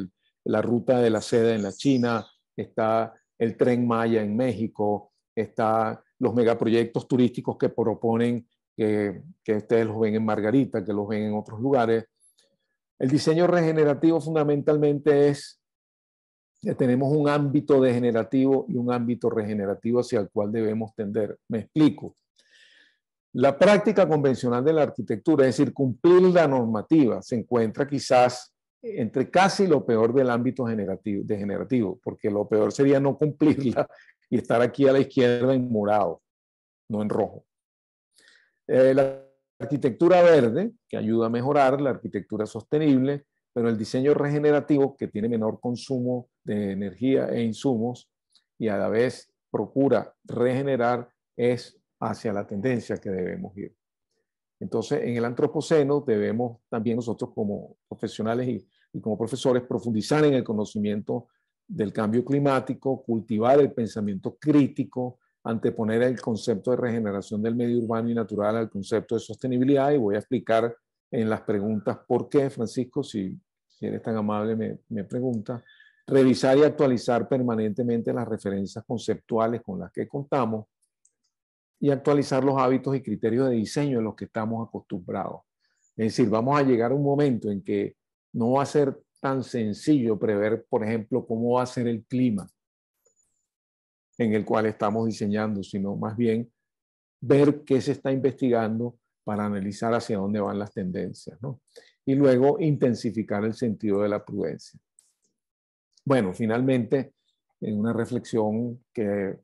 [SPEAKER 2] la ruta de la seda en la China, está el Tren Maya en México, está los megaproyectos turísticos que proponen, que ustedes los ven en Margarita, que los ven en otros lugares. El diseño regenerativo fundamentalmente es que tenemos un ámbito degenerativo y un ámbito regenerativo hacia el cual debemos tender. Me explico. La práctica convencional de la arquitectura, es decir, cumplir la normativa, se encuentra quizás entre casi lo peor del ámbito degenerativo, porque lo peor sería no cumplirla y estar aquí a la izquierda en morado, no en rojo. La arquitectura verde, que ayuda a mejorar la arquitectura sostenible, pero el diseño regenerativo, que tiene menor consumo de energía e insumos y a la vez procura regenerar, es hacia la tendencia que debemos ir. Entonces, en el antropoceno debemos también nosotros como profesionales y como profesores profundizar en el conocimiento del cambio climático, cultivar el pensamiento crítico, anteponer el concepto de regeneración del medio urbano y natural al concepto de sostenibilidad, y voy a explicar en las preguntas por qué, Francisco, si eres tan amable me pregunta. Revisar y actualizar permanentemente las referencias conceptuales con las que contamos y actualizar los hábitos y criterios de diseño en los que estamos acostumbrados. Es decir, vamos a llegar a un momento en que no va a ser tan sencillo prever, por ejemplo, cómo va a ser el clima en el cual estamos diseñando, sino más bien ver qué se está investigando para analizar hacia dónde van las tendencias, ¿no? Y luego intensificar el sentido de la prudencia. Bueno, finalmente, en una reflexión que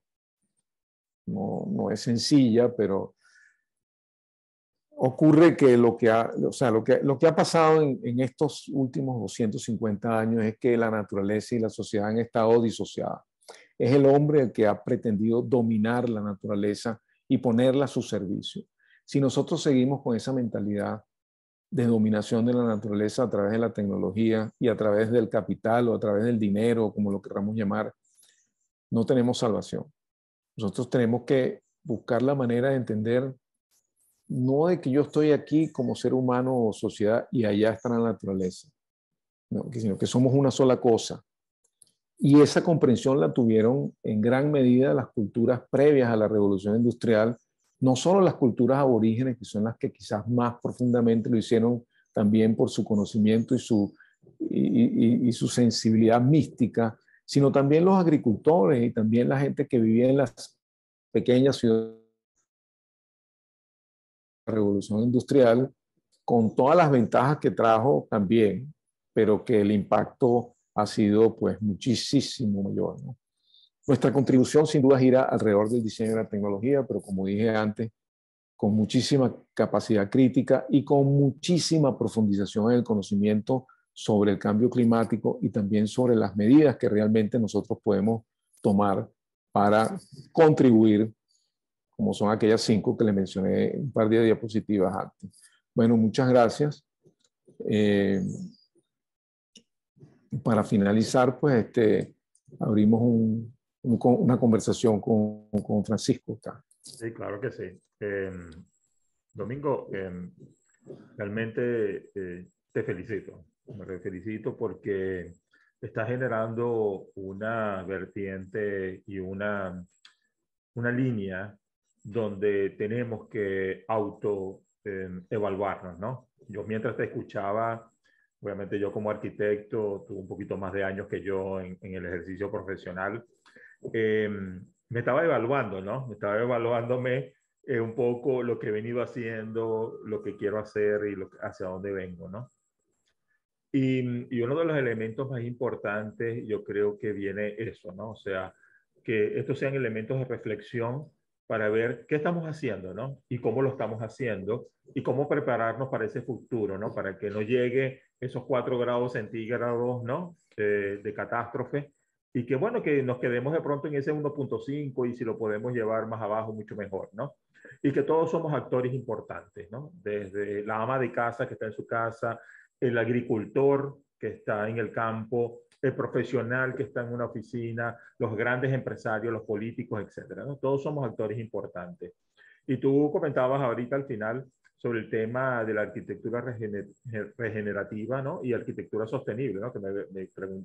[SPEAKER 2] no es sencilla, pero ocurre que lo que ha pasado en estos últimos 250 años es que la naturaleza y la sociedad han estado disociadas. Es el hombre el que ha pretendido dominar la naturaleza y ponerla a su servicio. Si nosotros seguimos con esa mentalidad de dominación de la naturaleza a través de la tecnología y a través del capital o a través del dinero, como lo queramos llamar, no tenemos salvación. Nosotros tenemos que buscar la manera de entender, no de que yo estoy aquí como ser humano o sociedad y allá está la naturaleza, no, sino que somos una sola cosa. Y esa comprensión la tuvieron en gran medida las culturas previas a la revolución industrial, no solo las culturas aborígenes, que son las que quizás más profundamente lo hicieron también por su conocimiento y su sensibilidad mística, sino también los agricultores y también la gente que vivía en las pequeñas ciudades de la revolución industrial, con todas las ventajas que trajo también, pero que el impacto ha sido pues muchísimo mayor, ¿no? Nuestra contribución sin duda gira alrededor del diseño de la tecnología, pero como dije antes, con muchísima capacidad crítica y con muchísima profundización en el conocimiento sobre el cambio climático y también sobre las medidas que realmente nosotros podemos tomar para contribuir, como son aquellas 5 que les mencioné un par de diapositivas antes. Bueno, muchas gracias. Para finalizar, pues abrimos una conversación con Francisco acá.
[SPEAKER 1] Sí, claro que sí. Domingo, realmente te felicito. Me felicito porque estás generando una vertiente y una línea donde tenemos que evaluarnos, ¿no? Yo mientras te escuchaba, obviamente yo como arquitecto, tuve un poquito más de años que yo en el ejercicio profesional, me estaba evaluando, ¿no? Me estaba evaluándome un poco lo que he venido haciendo, lo que quiero hacer y hacia dónde vengo, ¿no? Y uno de los elementos más importantes, yo creo que viene eso, ¿no? O sea, que estos sean elementos de reflexión para ver qué estamos haciendo, ¿no? Y cómo lo estamos haciendo y cómo prepararnos para ese futuro, ¿no? Para que no llegue esos 4 grados centígrados, ¿no? De catástrofe y que, bueno, que nos quedemos de pronto en ese 1.5 y si lo podemos llevar más abajo, mucho mejor, ¿no? Y que todos somos actores importantes, ¿no? Desde la ama de casa que está en su casa, el agricultor que está en el campo, el profesional que está en una oficina, los grandes empresarios, los políticos, etcétera, ¿no? Todos somos actores importantes. Y tú comentabas ahorita al final sobre el tema de la arquitectura regenerativa, ¿no? Y arquitectura sostenible, ¿no? Que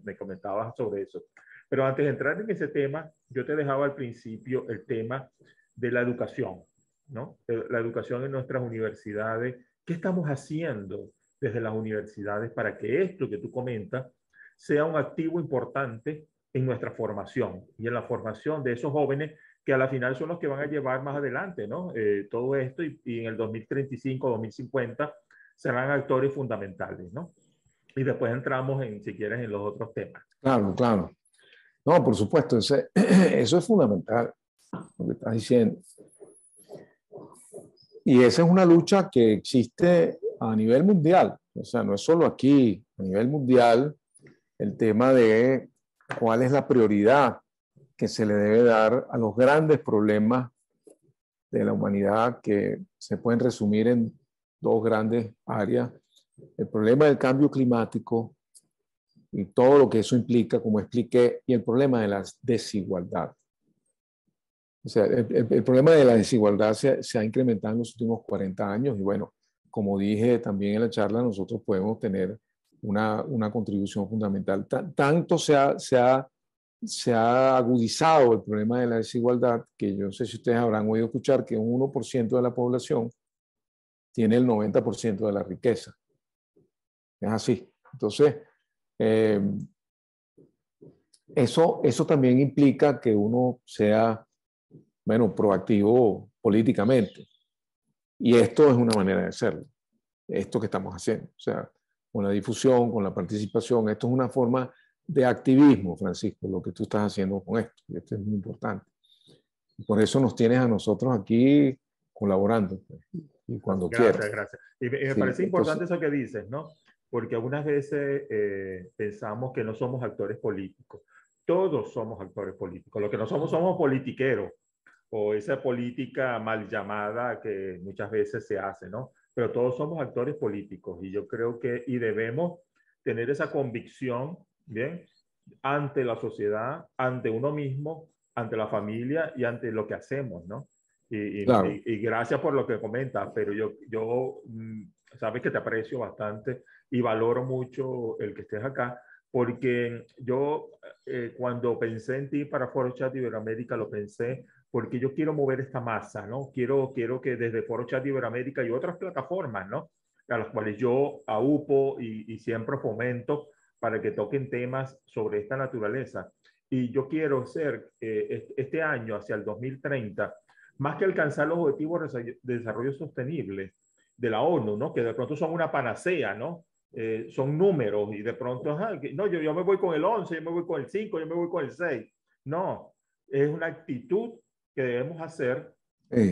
[SPEAKER 1] me comentabas sobre eso. Pero antes de entrar en ese tema, yo te dejaba al principio el tema de la educación, ¿no? La educación en nuestras universidades. ¿Qué estamos haciendo desde las universidades para que esto que tú comentas sea un activo importante en nuestra formación y en la formación de esos jóvenes que a la final son los que van a llevar más adelante, ¿no? Todo esto y en el 2035, 2050 serán actores fundamentales, ¿no? Y después entramos en, si quieres, en los otros temas.
[SPEAKER 2] Claro, claro. No, por supuesto, eso es fundamental, lo que estás diciendo. Y esa es una lucha que existe a nivel mundial, o sea, no es solo aquí, a nivel mundial, el tema de cuál es la prioridad que se le debe dar a los grandes problemas de la humanidad que se pueden resumir en 2 grandes áreas. El problema del cambio climático y todo lo que eso implica, como expliqué, y el problema de la desigualdad. O sea, el problema de la desigualdad se ha incrementado en los últimos 40 años y bueno, como dije también en la charla, nosotros podemos tener una contribución fundamental. Tanto se ha agudizado el problema de la desigualdad que yo no sé si ustedes habrán oído escuchar que un 1% de la población tiene el 90% de la riqueza. Es así. Entonces, eso también implica que uno sea, bueno, proactivo políticamente. Y esto es una manera de hacerlo. Esto que estamos haciendo. O sea, con la difusión, con la participación. Esto es una forma de activismo, Francisco, lo que tú estás haciendo con esto. Y esto es muy importante. Y por eso nos tienes a nosotros aquí colaborando. Pues, y cuando quieras.
[SPEAKER 1] Gracias. Y me
[SPEAKER 2] Sí,
[SPEAKER 1] parece importante
[SPEAKER 2] entonces,
[SPEAKER 1] eso que dices, ¿no? Porque algunas veces pensamos que no somos actores políticos. Todos somos actores políticos. Lo que no somos, somos politiqueros o esa política mal llamada que muchas veces se hace, ¿no? Pero todos somos actores políticos y yo creo que y debemos tener esa convicción, ¿bien? Ante la sociedad, ante uno mismo, ante la familia y ante lo que hacemos, ¿no?
[SPEAKER 2] claro.
[SPEAKER 1] Y gracias por lo que comentas, pero yo sabes que te aprecio bastante y valoro mucho el que estés acá, porque yo cuando pensé en ti para Foro Chat Iberoamérica lo pensé porque yo quiero mover esta masa, ¿no? Quiero que desde Foro Chat Iberoamérica y otras plataformas, ¿no? A las cuales yo aupo y siempre fomento para que toquen temas sobre esta naturaleza. Y yo quiero ser este año, hacia el 2030, más que alcanzar los objetivos de desarrollo sostenible de la ONU, ¿no? Que de pronto son una panacea, ¿no? Son números y de pronto, no, yo me voy con el 11, yo me voy con el 5, yo me voy con el 6. No, es una actitud que debemos hacer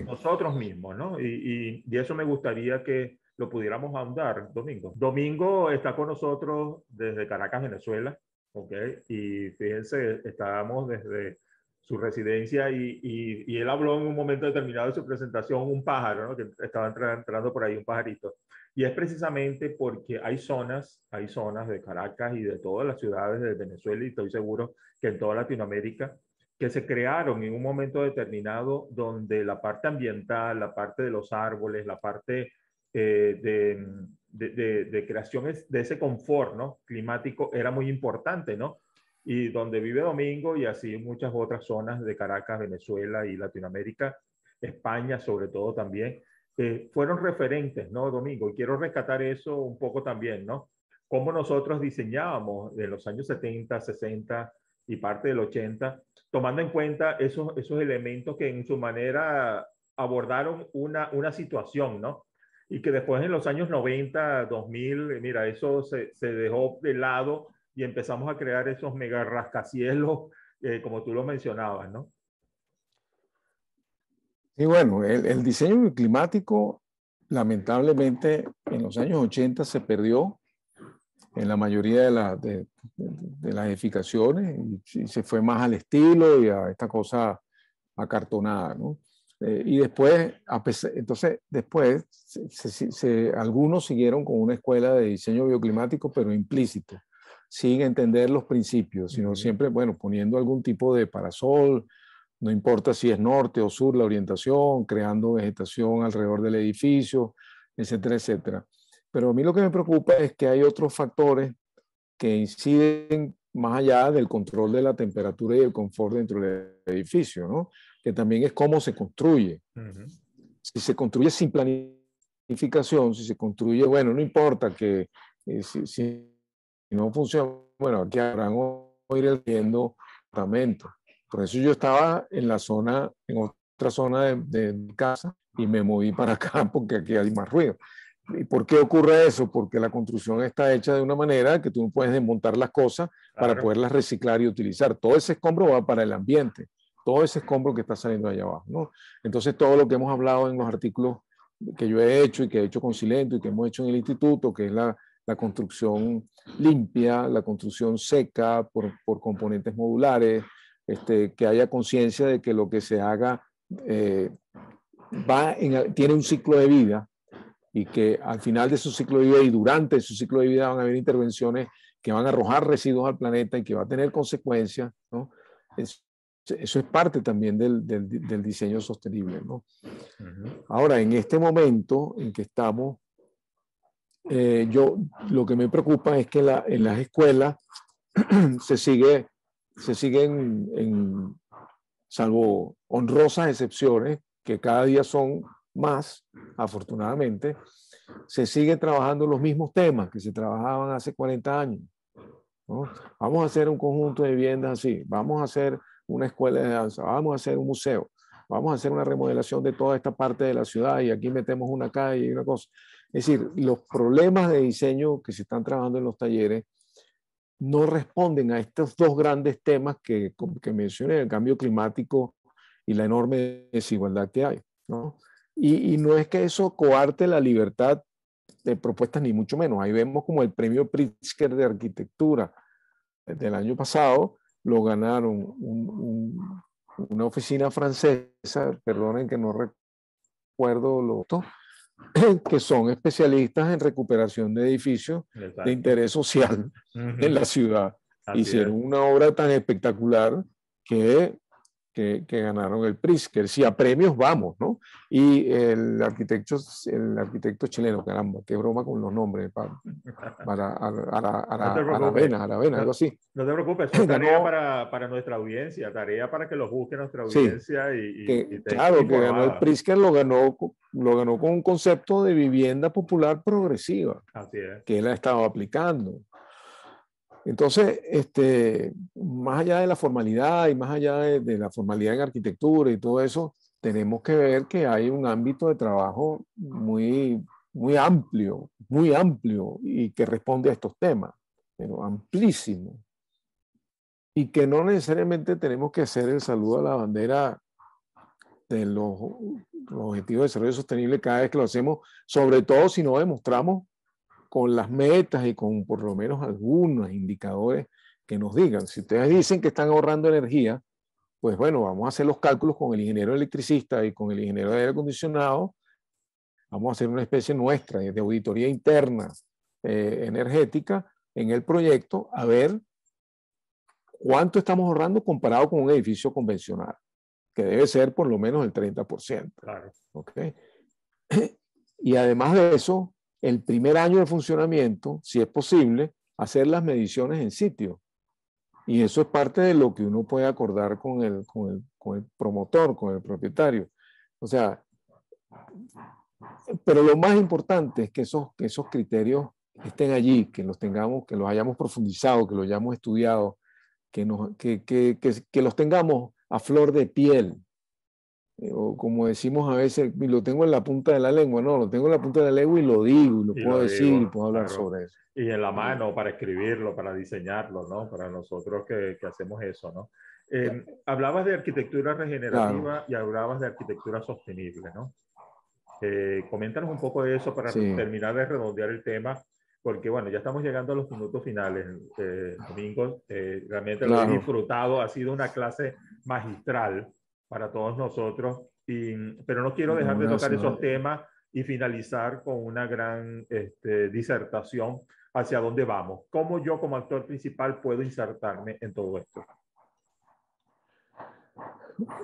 [SPEAKER 1] nosotros mismos, ¿no? Y eso me gustaría que lo pudiéramos ahondar, Domingo. Domingo está con nosotros desde Caracas, Venezuela, ¿ok? Y fíjense, estábamos desde su residencia y él habló en un momento determinado de su presentación, un pájaro, ¿no? Que estaba entrando por ahí, un pajarito. Y es precisamente porque hay zonas de Caracas y de todas las ciudades de Venezuela, y estoy seguro que en toda Latinoamérica, que se crearon en un momento determinado donde la parte ambiental, la parte de los árboles, la parte de creación de ese confort, ¿no? Climático era muy importante, ¿no? Y donde vive Domingo y así muchas otras zonas de Caracas, Venezuela y Latinoamérica, España sobre todo también, fueron referentes, ¿no, Domingo? Y quiero rescatar eso un poco también, ¿no? Cómo nosotros diseñábamos en los años 70, 60 y parte del 80, tomando en cuenta esos elementos que en su manera abordaron una situación, ¿no? Y que después en los años 90, 2000, mira, eso se dejó de lado y empezamos a crear esos mega rascacielos, como tú lo mencionabas, ¿no?
[SPEAKER 2] Y bueno, el diseño climático, lamentablemente, en los años 80 se perdió en la mayoría de las edificaciones y se fue más al estilo y a esta cosa acartonada, ¿no? Y después, entonces, después, algunos siguieron con una escuela de diseño bioclimático, pero implícito, sin entender los principios, sino siempre, bueno, poniendo algún tipo de parasol, no importa si es norte o sur la orientación, creando vegetación alrededor del edificio, etcétera, etcétera. Pero a mí lo que me preocupa es que hay otros factores que inciden más allá del control de la temperatura y el confort dentro del edificio, ¿no? Que también es cómo se construye. Si se construye sin planificación, si se construye, bueno, no importa que si no funciona, bueno, aquí habrán ir viendo apartamentos. Por eso yo estaba en otra zona de mi casa y me moví para acá porque aquí hay más ruido. ¿Y por qué ocurre eso? Porque la construcción está hecha de una manera que tú no puedes desmontar las cosas para poderlas reciclar y utilizar. Todo ese escombro va para el ambiente, todo ese escombro que está saliendo allá abajo, ¿no? Entonces, todo lo que hemos hablado en los artículos que yo he hecho y que he hecho con Silento y que hemos hecho en el instituto, que es la construcción limpia, la construcción seca por componentes modulares, que haya conciencia de que lo que se haga tiene un ciclo de vida y que al final de su ciclo de vida y durante su ciclo de vida van a haber intervenciones que van a arrojar residuos al planeta y que va a tener consecuencias, ¿no? Eso es parte también del diseño sostenible, ¿no? Ahora, en este momento en que estamos, lo que me preocupa es que en las escuelas se siguen, salvo honrosas excepciones, que cada día son más, afortunadamente, se sigue trabajando los mismos temas que se trabajaban hace 40 años, ¿no? Vamos a hacer un conjunto de viviendas así, vamos a hacer una escuela de danza, vamos a hacer un museo, vamos a hacer una remodelación de toda esta parte de la ciudad y aquí metemos una calle y una cosa. Es decir, los problemas de diseño que se están trabajando en los talleres no responden a estos dos grandes temas que mencioné, el cambio climático y la enorme desigualdad que hay, ¿no? Y no es que eso coarte la libertad de propuestas, ni mucho menos. Ahí vemos como el premio Pritzker de arquitectura del año pasado lo ganaron una oficina francesa, perdonen que no recuerdo que son especialistas en recuperación de edificios de interés social en la ciudad. Hicieron una obra tan espectacular que ganaron el Pritzker. Si a premios vamos, ¿no? Y el arquitecto chileno, caramba, qué broma con los nombres,
[SPEAKER 1] No te preocupes.
[SPEAKER 2] Aravena, algo así.
[SPEAKER 1] No te preocupes, eso es tarea
[SPEAKER 2] Ganó,
[SPEAKER 1] para nuestra audiencia, tarea para que lo busque nuestra
[SPEAKER 2] sí,
[SPEAKER 1] audiencia y
[SPEAKER 2] que
[SPEAKER 1] esté
[SPEAKER 2] claro, que ganó el
[SPEAKER 1] informada.
[SPEAKER 2] Pritzker, lo ganó con un concepto de vivienda popular progresiva,
[SPEAKER 1] Así es.
[SPEAKER 2] que él ha estado aplicando. Entonces, más allá de la formalidad y más allá de la formalidad en arquitectura y todo eso, tenemos que ver que hay un ámbito de trabajo muy amplio y que responde a estos temas, pero amplísimo. Y que no necesariamente tenemos que hacer el saludo a la bandera de los objetivos de desarrollo sostenible cada vez que lo hacemos, sobre todo si no demostramos con las metas y con por lo menos algunos indicadores que nos digan. Si ustedes dicen que están ahorrando energía, pues bueno, vamos a hacer los cálculos con el ingeniero electricista y con el ingeniero de aire acondicionado. Vamos a hacer una especie nuestra de auditoría interna energética en el proyecto, a ver cuánto estamos ahorrando comparado con un edificio convencional, que debe ser por lo menos el 30%.
[SPEAKER 1] Claro.
[SPEAKER 2] ¿Okay? Y además de eso, el primer año de funcionamiento, si es posible, hacer las mediciones en sitio. Y eso es parte de lo que uno puede acordar con el promotor, con el propietario. O sea, pero lo más importante es que esos criterios estén allí, que los tengamos, que los hayamos profundizado, que los hayamos estudiado, que los tengamos a flor de piel. O como decimos a veces, lo tengo en la punta de la lengua, no, lo tengo en la punta de la lengua y lo digo, y lo
[SPEAKER 1] Y
[SPEAKER 2] puedo
[SPEAKER 1] lo
[SPEAKER 2] decir, y
[SPEAKER 1] digo,
[SPEAKER 2] puedo hablar
[SPEAKER 1] claro.
[SPEAKER 2] sobre eso.
[SPEAKER 1] Y en la mano para escribirlo, para diseñarlo, ¿no? Para nosotros que hacemos eso, ¿no? Hablabas de arquitectura
[SPEAKER 2] Claro,
[SPEAKER 1] regenerativa y hablabas de arquitectura sostenible, ¿no? Coméntanos un poco de eso para
[SPEAKER 2] sí,
[SPEAKER 1] terminar de redondear el tema, porque bueno, ya estamos llegando a los minutos finales, Domingo. Realmente lo he
[SPEAKER 2] claro.
[SPEAKER 1] disfrutado, ha sido una clase magistral para todos nosotros, pero no quiero dejar
[SPEAKER 2] No,
[SPEAKER 1] de tocar
[SPEAKER 2] gracias.
[SPEAKER 1] esos temas y finalizar con una gran disertación hacia dónde vamos. ¿Cómo yo como actor principal puedo insertarme en todo esto?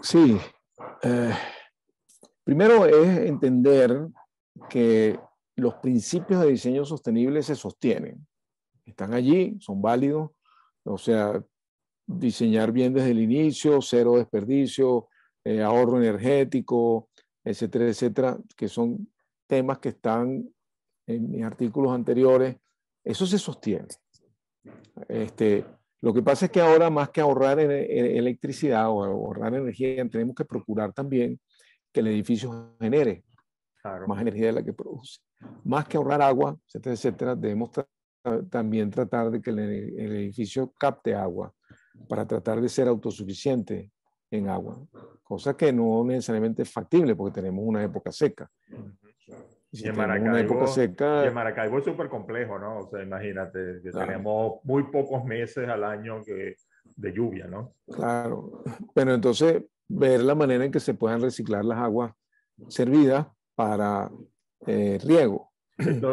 [SPEAKER 2] Sí, primero es entender que los principios de diseño sostenible se sostienen. Están allí, son válidos. O sea, diseñar bien desde el inicio, cero desperdicio, ahorro energético, etcétera, etcétera, que son temas que están en mis artículos anteriores. Eso se sostiene. Lo que pasa es que ahora, más que ahorrar electricidad o ahorrar energía, tenemos que procurar también que el edificio genere
[SPEAKER 1] Claro.
[SPEAKER 2] más energía de la que produce. Más que ahorrar agua, etcétera, etcétera, debemos también tratar de que el edificio capte agua para tratar de ser autosuficiente en agua, cosa que no necesariamente es factible porque tenemos una época seca. Y si tenemos una época
[SPEAKER 1] Y en
[SPEAKER 2] seca,
[SPEAKER 1] Maracaibo es súper complejo, ¿no? O sea, imagínate que
[SPEAKER 2] claro,
[SPEAKER 1] tenemos muy pocos meses al año de lluvia, ¿no?
[SPEAKER 2] claro. Pero entonces ver la manera en que se puedan reciclar las aguas servidas para riego,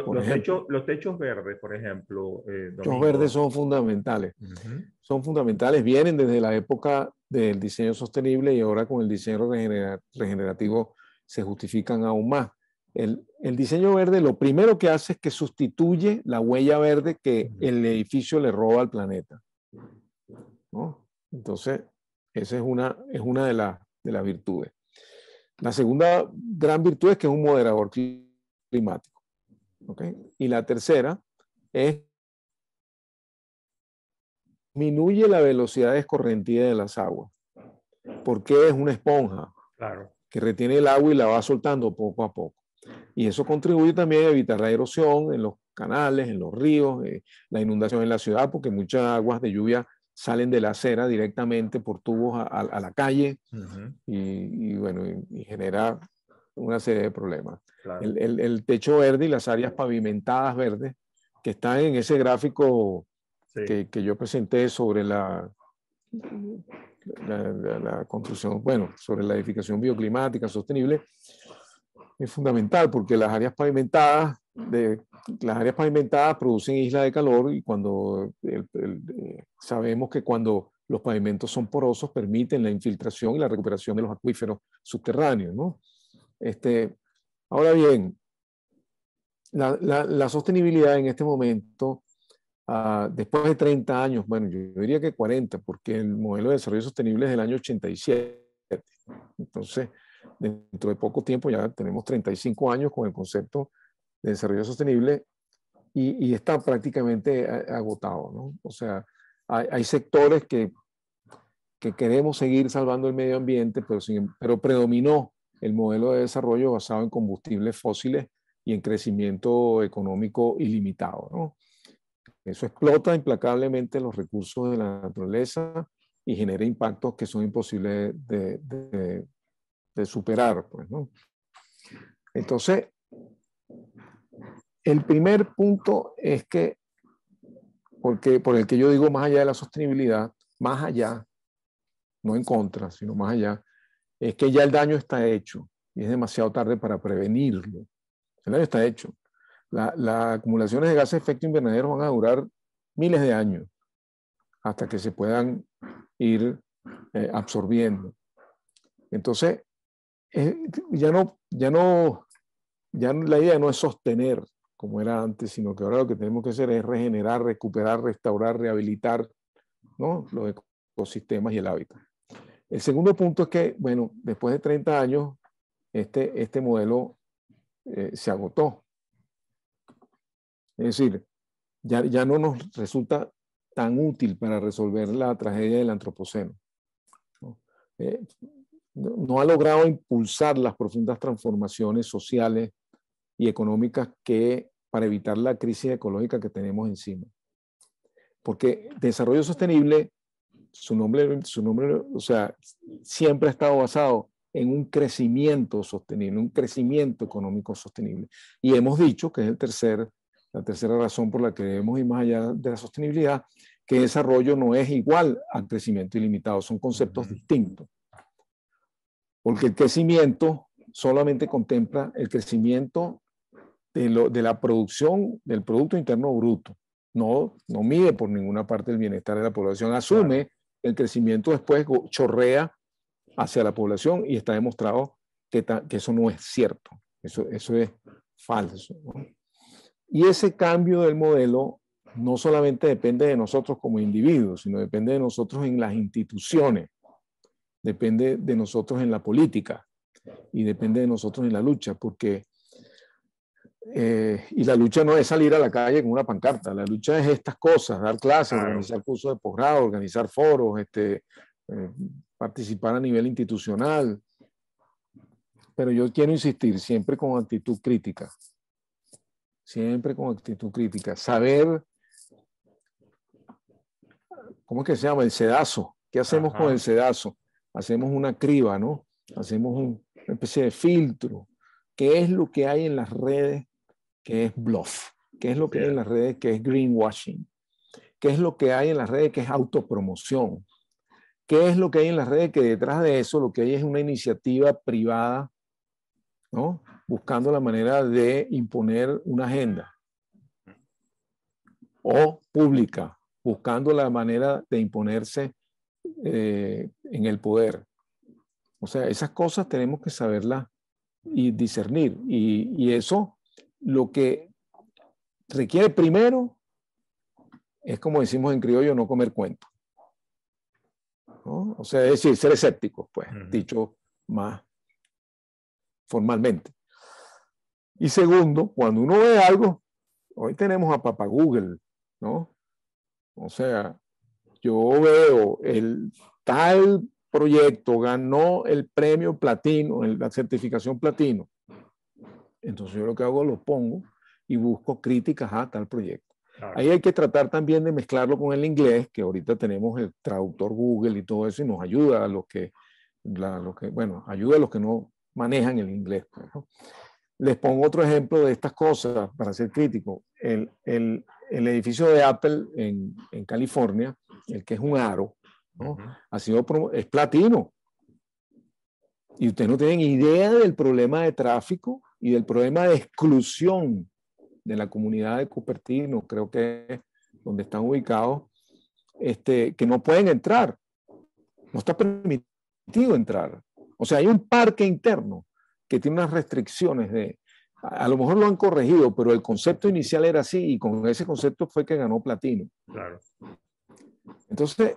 [SPEAKER 2] por ejemplo.
[SPEAKER 1] Los techos verdes, por ejemplo,
[SPEAKER 2] Los verdes
[SPEAKER 1] Domingo.
[SPEAKER 2] son fundamentales.
[SPEAKER 1] Uh-huh.
[SPEAKER 2] Son fundamentales, vienen desde la época del diseño sostenible y ahora con el diseño regenerativo se justifican aún más. El diseño verde lo primero que hace es que sustituye la huella verde que el edificio le roba al planeta, ¿no? Entonces, esa es una de las virtudes. La segunda gran virtud es que es un moderador climático. ¿Okay? Y la tercera es disminuye la velocidad de escorrentía de las aguas, porque es una esponja
[SPEAKER 1] Claro.
[SPEAKER 2] que retiene el agua y la va soltando poco a poco. Y eso contribuye también a evitar la erosión en los canales, en los ríos, la inundación en la ciudad, porque muchas aguas de lluvia salen de la acera directamente por tubos a la calle
[SPEAKER 1] Uh-huh.
[SPEAKER 2] y bueno, y genera una serie de problemas.
[SPEAKER 1] Claro.
[SPEAKER 2] El techo verde y las áreas pavimentadas verdes que están en ese gráfico
[SPEAKER 1] Sí.
[SPEAKER 2] que yo presenté sobre la construcción, bueno, sobre la edificación bioclimática sostenible, es fundamental porque las áreas pavimentadas producen islas de calor y cuando sabemos que cuando los pavimentos son porosos permiten la infiltración y la recuperación de los acuíferos subterráneos, ¿no? Ahora bien, La sostenibilidad en este momento, después de 30 años, bueno, yo diría que 40, porque el modelo de desarrollo sostenible es del año 87. Entonces, dentro de poco tiempo ya tenemos 35 años con el concepto de desarrollo sostenible y está prácticamente agotado, ¿no? O sea, hay sectores que queremos seguir salvando el medio ambiente, pero predominó el modelo de desarrollo basado en combustibles fósiles y en crecimiento económico ilimitado, ¿no? Eso explota implacablemente los recursos de la naturaleza y genera impactos que son imposibles de superar, pues, ¿no? Entonces, el primer punto es que, por el que yo digo más allá de la sostenibilidad, más allá, no en contra, sino más allá, es que ya el daño está hecho y es demasiado tarde para prevenirlo. El daño está hecho. Las acumulaciones de gases de efecto invernadero van a durar miles de años hasta que se puedan ir absorbiendo. Entonces, ya la idea no es sostener como era antes, sino que ahora lo que tenemos que hacer es regenerar, recuperar, restaurar, rehabilitar, ¿no?, los ecosistemas y el hábitat. El segundo punto es que, bueno, después de 30 años, este modelo se agotó. Es decir, ya no nos resulta tan útil para resolver la tragedia del antropoceno. ¿No? No ha logrado impulsar las profundas transformaciones sociales y económicas para evitar la crisis ecológica que tenemos encima. Porque desarrollo sostenible, su nombre, o sea, siempre ha estado basado en un crecimiento sostenible, un crecimiento económico sostenible. Y hemos dicho que es la tercera razón por la que debemos ir más allá de la sostenibilidad, que desarrollo no es igual al crecimiento ilimitado, son conceptos distintos. Porque el crecimiento solamente contempla el crecimiento de la producción del Producto Interno Bruto. No mide por ninguna parte el bienestar de la población, asume el crecimiento después chorrea hacia la población y está demostrado que eso no es cierto, eso es falso, ¿no? Y ese cambio del modelo no solamente depende de nosotros como individuos, sino depende de nosotros en las instituciones, depende de nosotros en la política y depende de nosotros en la lucha, porque y la lucha no es salir a la calle con una pancarta, la lucha es estas cosas, dar clases, organizar cursos de posgrado, organizar foros, participar a nivel institucional. Pero yo quiero insistir, siempre con actitud crítica. Siempre con actitud crítica. Saber, ¿cómo es que se llama? El sedazo. ¿Qué hacemos con el sedazo? Hacemos una criba, ¿no? Hacemos una especie de filtro. ¿Qué es lo que hay en las redes que es bluff? ¿Qué es lo que hay en las redes que es greenwashing? ¿Qué es lo que hay en las redes que es autopromoción? ¿Qué es lo que hay en las redes que detrás de eso lo que hay es una iniciativa privada, ¿no?, buscando la manera de imponer una agenda, o pública, buscando la manera de imponerse en el poder? O sea, esas cosas tenemos que saberlas y discernir. Y eso lo que requiere primero es, como decimos en criollo, no comer cuento, ¿no? O sea, es decir, ser escépticos, pues, dicho más formalmente. Y segundo, cuando uno ve algo, hoy tenemos a Papá Google, ¿no? O sea, yo veo el tal proyecto ganó el premio platino, la certificación platino. Entonces yo lo que hago, lo pongo y busco críticas a tal proyecto. Claro. Ahí hay que tratar también de mezclarlo con el inglés, que ahorita tenemos el traductor Google y todo eso, y nos ayuda a los que ayuda a los que no manejan el inglés, ¿no? Les pongo otro ejemplo de estas cosas para ser crítico. El edificio de Apple en California, el que es un aro, ¿no?, es platino. Y ustedes no tienen idea del problema de tráfico y del problema de exclusión de la comunidad de Cupertino, creo que es donde están ubicados, que no pueden entrar. No está permitido entrar. O sea, hay un parque interno que tiene unas restricciones A lo mejor lo han corregido, pero el concepto inicial era así y con ese concepto fue que ganó platino.
[SPEAKER 1] Claro.
[SPEAKER 2] Entonces,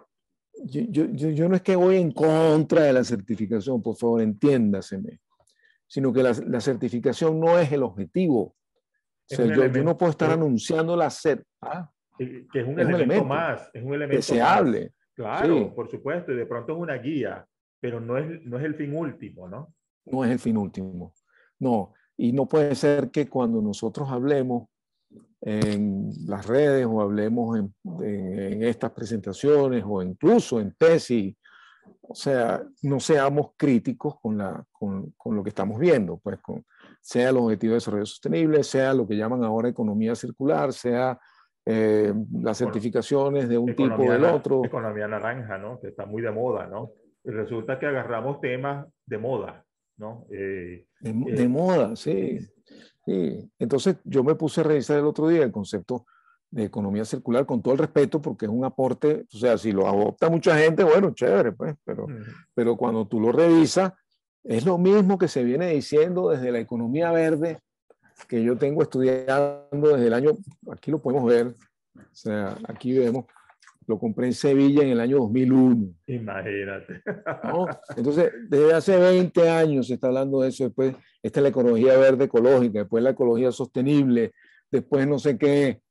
[SPEAKER 2] yo no es que voy en contra de la certificación, por favor, entiéndaseme, sino que la certificación no es el objetivo. O sea, yo no puedo estar anunciando la
[SPEAKER 1] que es un
[SPEAKER 2] es un
[SPEAKER 1] elemento
[SPEAKER 2] elemento
[SPEAKER 1] más, es un elemento
[SPEAKER 2] deseable.
[SPEAKER 1] más. Claro,
[SPEAKER 2] Sí,
[SPEAKER 1] por supuesto, y de pronto es una guía, pero no es el fin último, ¿no?
[SPEAKER 2] no es el fin último. No, y no puede ser que cuando nosotros hablemos en las redes o hablemos en estas presentaciones o incluso en tesis, o sea, no seamos críticos con lo que estamos viendo, pues sea el objetivo de desarrollo sostenible, sea lo que llaman ahora economía circular, sea las certificaciones de un tipo o del otro.
[SPEAKER 1] Economía naranja, ¿no? Que está muy de moda, ¿no? Y resulta que agarramos temas de moda, ¿no?
[SPEAKER 2] De moda, sí. Sí. Entonces yo me puse a revisar el otro día el concepto de economía circular con todo el respeto porque es un aporte, o sea, si lo adopta mucha gente, bueno, chévere, pues, pero cuando tú lo revisas, es lo mismo que se viene diciendo desde la economía verde que yo tengo estudiando desde el año, aquí lo podemos ver, o sea, aquí vemos, lo compré en Sevilla en el año 2001.
[SPEAKER 1] Imagínate.
[SPEAKER 2] ¿No? Entonces, desde hace 20 años se está hablando de eso. Después, esta es la ecología verde ecológica, después la ecología sostenible, después no sé qué.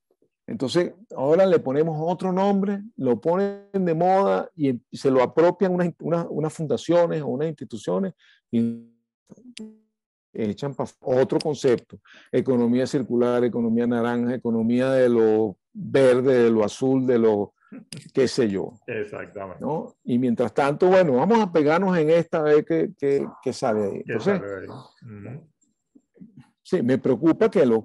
[SPEAKER 2] Entonces, ahora le ponemos otro nombre, lo ponen de moda y se lo apropian unas fundaciones o unas instituciones y echan para otro concepto. Economía circular, economía naranja, economía de lo verde, de lo azul, de lo qué sé yo.
[SPEAKER 1] Exactamente.
[SPEAKER 2] ¿No? Y mientras tanto, bueno, vamos a pegarnos en esta, a ver qué sale ahí. Entonces, sí, me preocupa que los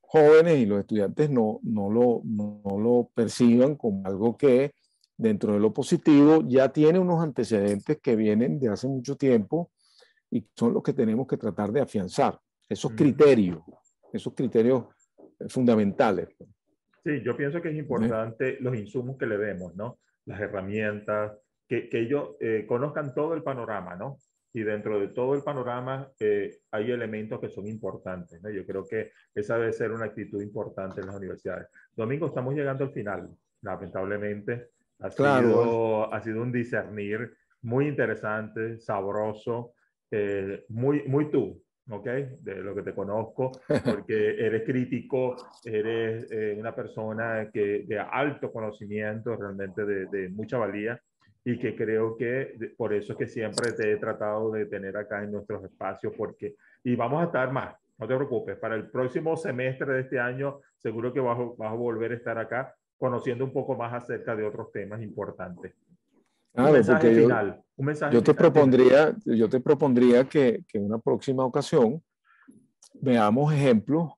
[SPEAKER 2] jóvenes y los estudiantes no lo perciban como algo que dentro de lo positivo ya tiene unos antecedentes que vienen de hace mucho tiempo y son los que tenemos que tratar de afianzar. Esos criterios fundamentales.
[SPEAKER 1] Sí, yo pienso que es importante los insumos que le demos, ¿no? Las herramientas, que ellos conozcan todo el panorama, ¿no? Y dentro de todo el panorama hay elementos que son importantes, ¿no? Yo creo que esa debe ser una actitud importante en las universidades. Domingo, estamos llegando al final. Lamentablemente,
[SPEAKER 2] Claro.
[SPEAKER 1] ha sido un discernir muy interesante, sabroso, muy tú, ¿ok? De lo que te conozco, porque eres crítico, eres una persona de alto conocimiento, realmente de mucha valía, y que creo que por eso es que siempre te he tratado de tener acá en nuestros espacios, y vamos a estar más, no te preocupes, para el próximo semestre de este año seguro que vas a volver a estar acá conociendo un poco más acerca de otros temas importantes.
[SPEAKER 2] Claro, porque
[SPEAKER 1] Un mensaje final, dime.
[SPEAKER 2] yo te propondría que en una próxima ocasión veamos ejemplos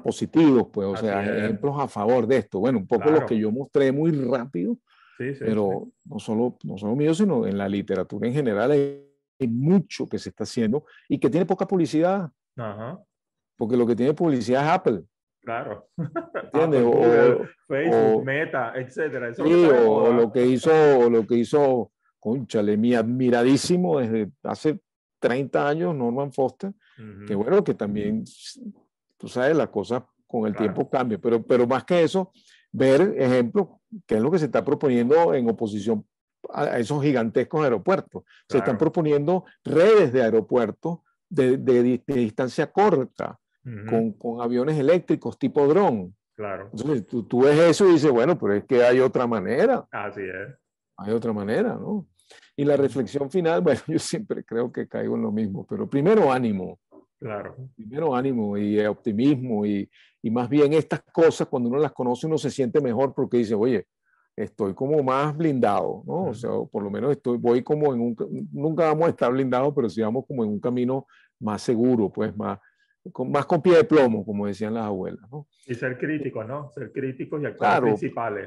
[SPEAKER 2] positivos, pues, o sea, ejemplos a favor de esto. Bueno, un poco los que yo mostré muy rápido, pero no solo mío, sino en la literatura en general hay mucho que se está haciendo y que tiene poca publicidad. Porque lo que tiene publicidad es Apple.
[SPEAKER 1] Claro.
[SPEAKER 2] ¿Entiendes?
[SPEAKER 1] Apple, Google, Facebook, Meta, etcétera. Eso
[SPEAKER 2] sí,
[SPEAKER 1] es lo que está de
[SPEAKER 2] o
[SPEAKER 1] moda.
[SPEAKER 2] lo que hizo, cónchale, mi admiradísimo desde hace 30 años, Norman Foster, que bueno, que también, tú sabes, las cosas con el tiempo cambian, pero más que eso, ver ejemplos, qué es lo que se está proponiendo en oposición a esos gigantescos aeropuertos. Se están proponiendo redes de aeropuertos de distancia corta, con aviones eléctricos tipo dron.
[SPEAKER 1] Claro.
[SPEAKER 2] Entonces tú ves eso y dices, bueno, pero es que hay otra manera.
[SPEAKER 1] Así es.
[SPEAKER 2] Hay otra manera, ¿no? Y la reflexión final, bueno, yo siempre creo que caigo en lo mismo, pero primero ánimo.
[SPEAKER 1] Claro.
[SPEAKER 2] Primero ánimo y optimismo y más bien estas cosas, cuando uno las conoce, uno se siente mejor porque dice, oye, estoy como más blindado, ¿no? O sea, por lo menos voy como nunca vamos a estar blindados, pero sí vamos como en un camino más seguro, pues más con pie de plomo, como decían las abuelas, ¿no?
[SPEAKER 1] Y ser críticos, ¿no? Ser críticos y
[SPEAKER 2] claro,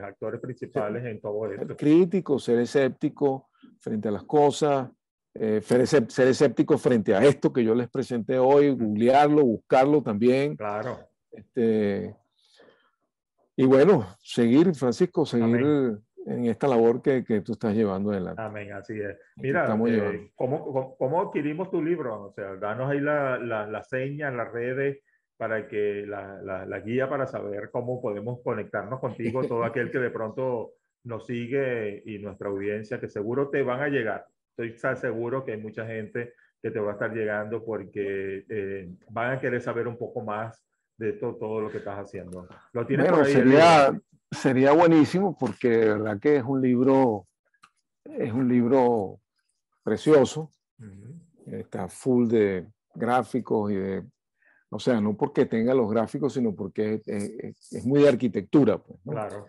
[SPEAKER 1] actores principales en todo esto.
[SPEAKER 2] Ser crítico, ser escéptico frente a las cosas, ser escéptico frente a esto que yo les presenté hoy, googlearlo, buscarlo también.
[SPEAKER 1] Claro.
[SPEAKER 2] Y bueno, seguir, Francisco, seguir
[SPEAKER 1] Amén.
[SPEAKER 2] en esta labor que tú estás llevando adelante.
[SPEAKER 1] Amén, así es.
[SPEAKER 2] Que
[SPEAKER 1] Mira,
[SPEAKER 2] estamos llevando.
[SPEAKER 1] ¿cómo adquirimos tu libro? O sea, danos ahí la seña, las redes, para que la guía para saber cómo podemos conectarnos contigo, todo aquel que de pronto nos sigue y nuestra audiencia, que seguro te van a llegar. Estoy seguro que hay mucha gente que te va a estar llegando porque van a querer saber un poco más de todo lo que estás haciendo. ¿Lo tienes por
[SPEAKER 2] Bueno,
[SPEAKER 1] ahí el libro?
[SPEAKER 2] sería buenísimo porque de verdad que es un libro precioso.
[SPEAKER 1] Ujú.
[SPEAKER 2] Está full de gráficos y de, o sea, no porque tenga los gráficos, sino porque es muy de arquitectura, pues, ¿no?
[SPEAKER 1] Claro.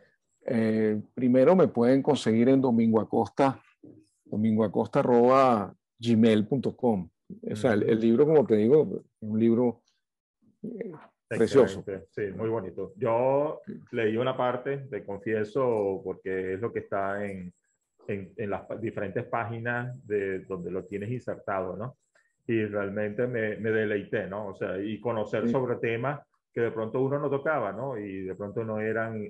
[SPEAKER 2] Primero me pueden conseguir en Domingo Acosta, domingoacosta@gmail.com. O sea, el
[SPEAKER 1] Ujú.
[SPEAKER 2] libro, como te digo, es un libro precioso.
[SPEAKER 1] Excelente, sí, muy bonito. Yo leí una parte, te confieso, porque es lo que está en las diferentes páginas de donde lo tienes insertado, ¿no? Y realmente me deleité, ¿no? O sea, y conocer
[SPEAKER 2] Sí,
[SPEAKER 1] sobre temas que de pronto uno no tocaba, ¿no? Y de pronto no eran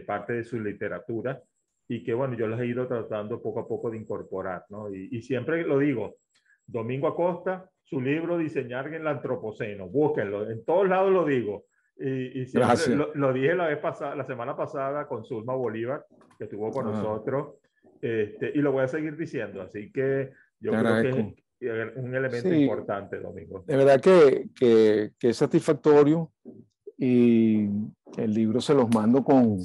[SPEAKER 1] parte de su literatura y que, bueno, yo los he ido tratando poco a poco de incorporar, ¿no? Y siempre lo digo, Domingo Acosta, su libro Diseñar en el Antropoceno, búsquenlo, en todos lados lo digo. Y siempre
[SPEAKER 2] gracias.
[SPEAKER 1] lo dije la vez pasada, la semana pasada con Zulma Bolívar, que estuvo con
[SPEAKER 2] Ah,
[SPEAKER 1] nosotros, y lo voy a seguir diciendo. Así que
[SPEAKER 2] te
[SPEAKER 1] yo creo que
[SPEAKER 2] agradezco.
[SPEAKER 1] es un elemento
[SPEAKER 2] Sí,
[SPEAKER 1] importante, Domingo.
[SPEAKER 2] de verdad que es satisfactorio y el libro se los mando con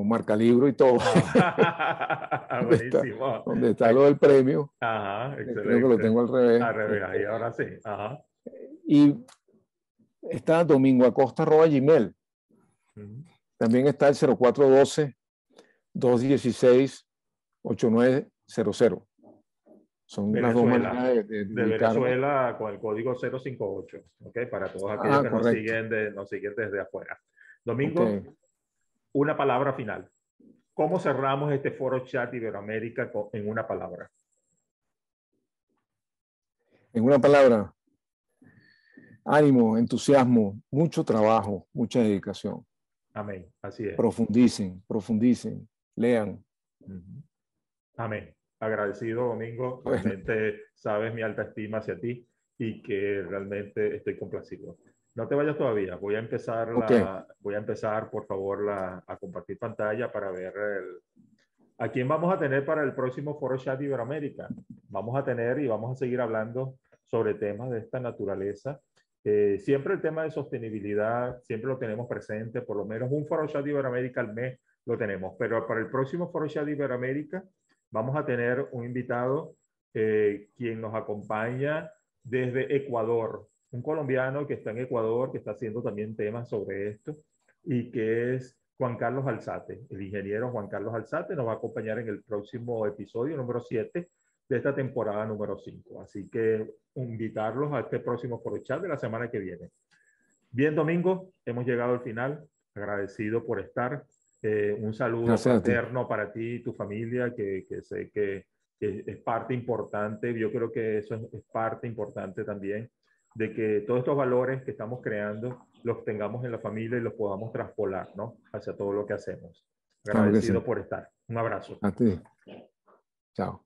[SPEAKER 2] marcalibro y todo,
[SPEAKER 1] Ah, buenísimo.
[SPEAKER 2] donde está lo del premio.
[SPEAKER 1] Ajá,
[SPEAKER 2] Creo que lo
[SPEAKER 1] excelente.
[SPEAKER 2] tengo al revés.
[SPEAKER 1] Al revés, ahí ahora sí. Ajá.
[SPEAKER 2] Y está domingoacosta@gmail.
[SPEAKER 1] Ujú.
[SPEAKER 2] También está el 0412-216-8900. Son las dos maneras
[SPEAKER 1] Venezuela,
[SPEAKER 2] de
[SPEAKER 1] de
[SPEAKER 2] ubicarme.
[SPEAKER 1] Venezuela con el código 058, ¿ok? Para todos aquellos
[SPEAKER 2] Ah,
[SPEAKER 1] que
[SPEAKER 2] correcto.
[SPEAKER 1] nos siguen desde afuera.
[SPEAKER 2] Ok.
[SPEAKER 1] Domingo, una palabra final. ¿Cómo cerramos este foro chat Iberoamérica en una palabra?
[SPEAKER 2] En una palabra, ánimo, entusiasmo, mucho trabajo, mucha dedicación.
[SPEAKER 1] Amén. Así es.
[SPEAKER 2] Profundicen, profundicen, lean.
[SPEAKER 1] Ujú. Amén. Agradecido, Domingo.
[SPEAKER 2] Bueno,
[SPEAKER 1] Realmente sabes mi alta estima hacia ti y que realmente estoy complacido. No te vayas todavía.
[SPEAKER 2] ok.
[SPEAKER 1] Voy a empezar, por favor, a compartir pantalla para ver a quién vamos a tener para el próximo Foro Chat Iberoamérica. Vamos a tener y vamos a seguir hablando sobre temas de esta naturaleza. Siempre el tema de sostenibilidad, siempre lo tenemos presente, por lo menos un Foro Chat Iberoamérica al mes lo tenemos, pero para el próximo Foro Chat Iberoamérica vamos a tener un invitado quien nos acompaña desde Ecuador, un colombiano que está en Ecuador, que está haciendo también temas sobre esto y que es Juan Carlos Alzate. El ingeniero Juan Carlos Alzate nos va a acompañar en el próximo episodio número 7 de esta temporada número 5. Así que invitarlos a este próximo Foro Chat de la semana que viene. Bien, Domingo, hemos llegado al final. Agradecido por estar. Un saludo
[SPEAKER 2] Gracias a ti.
[SPEAKER 1] fraterno para ti y tu familia, que sé que es parte importante. Yo creo que eso es parte importante también de que todos estos valores que estamos creando los tengamos en la familia y los podamos traspolar, ¿no? Hacia todo lo que hacemos.
[SPEAKER 2] Claro que sí.
[SPEAKER 1] Agradecido por estar. Un abrazo.
[SPEAKER 2] A ti. Chao.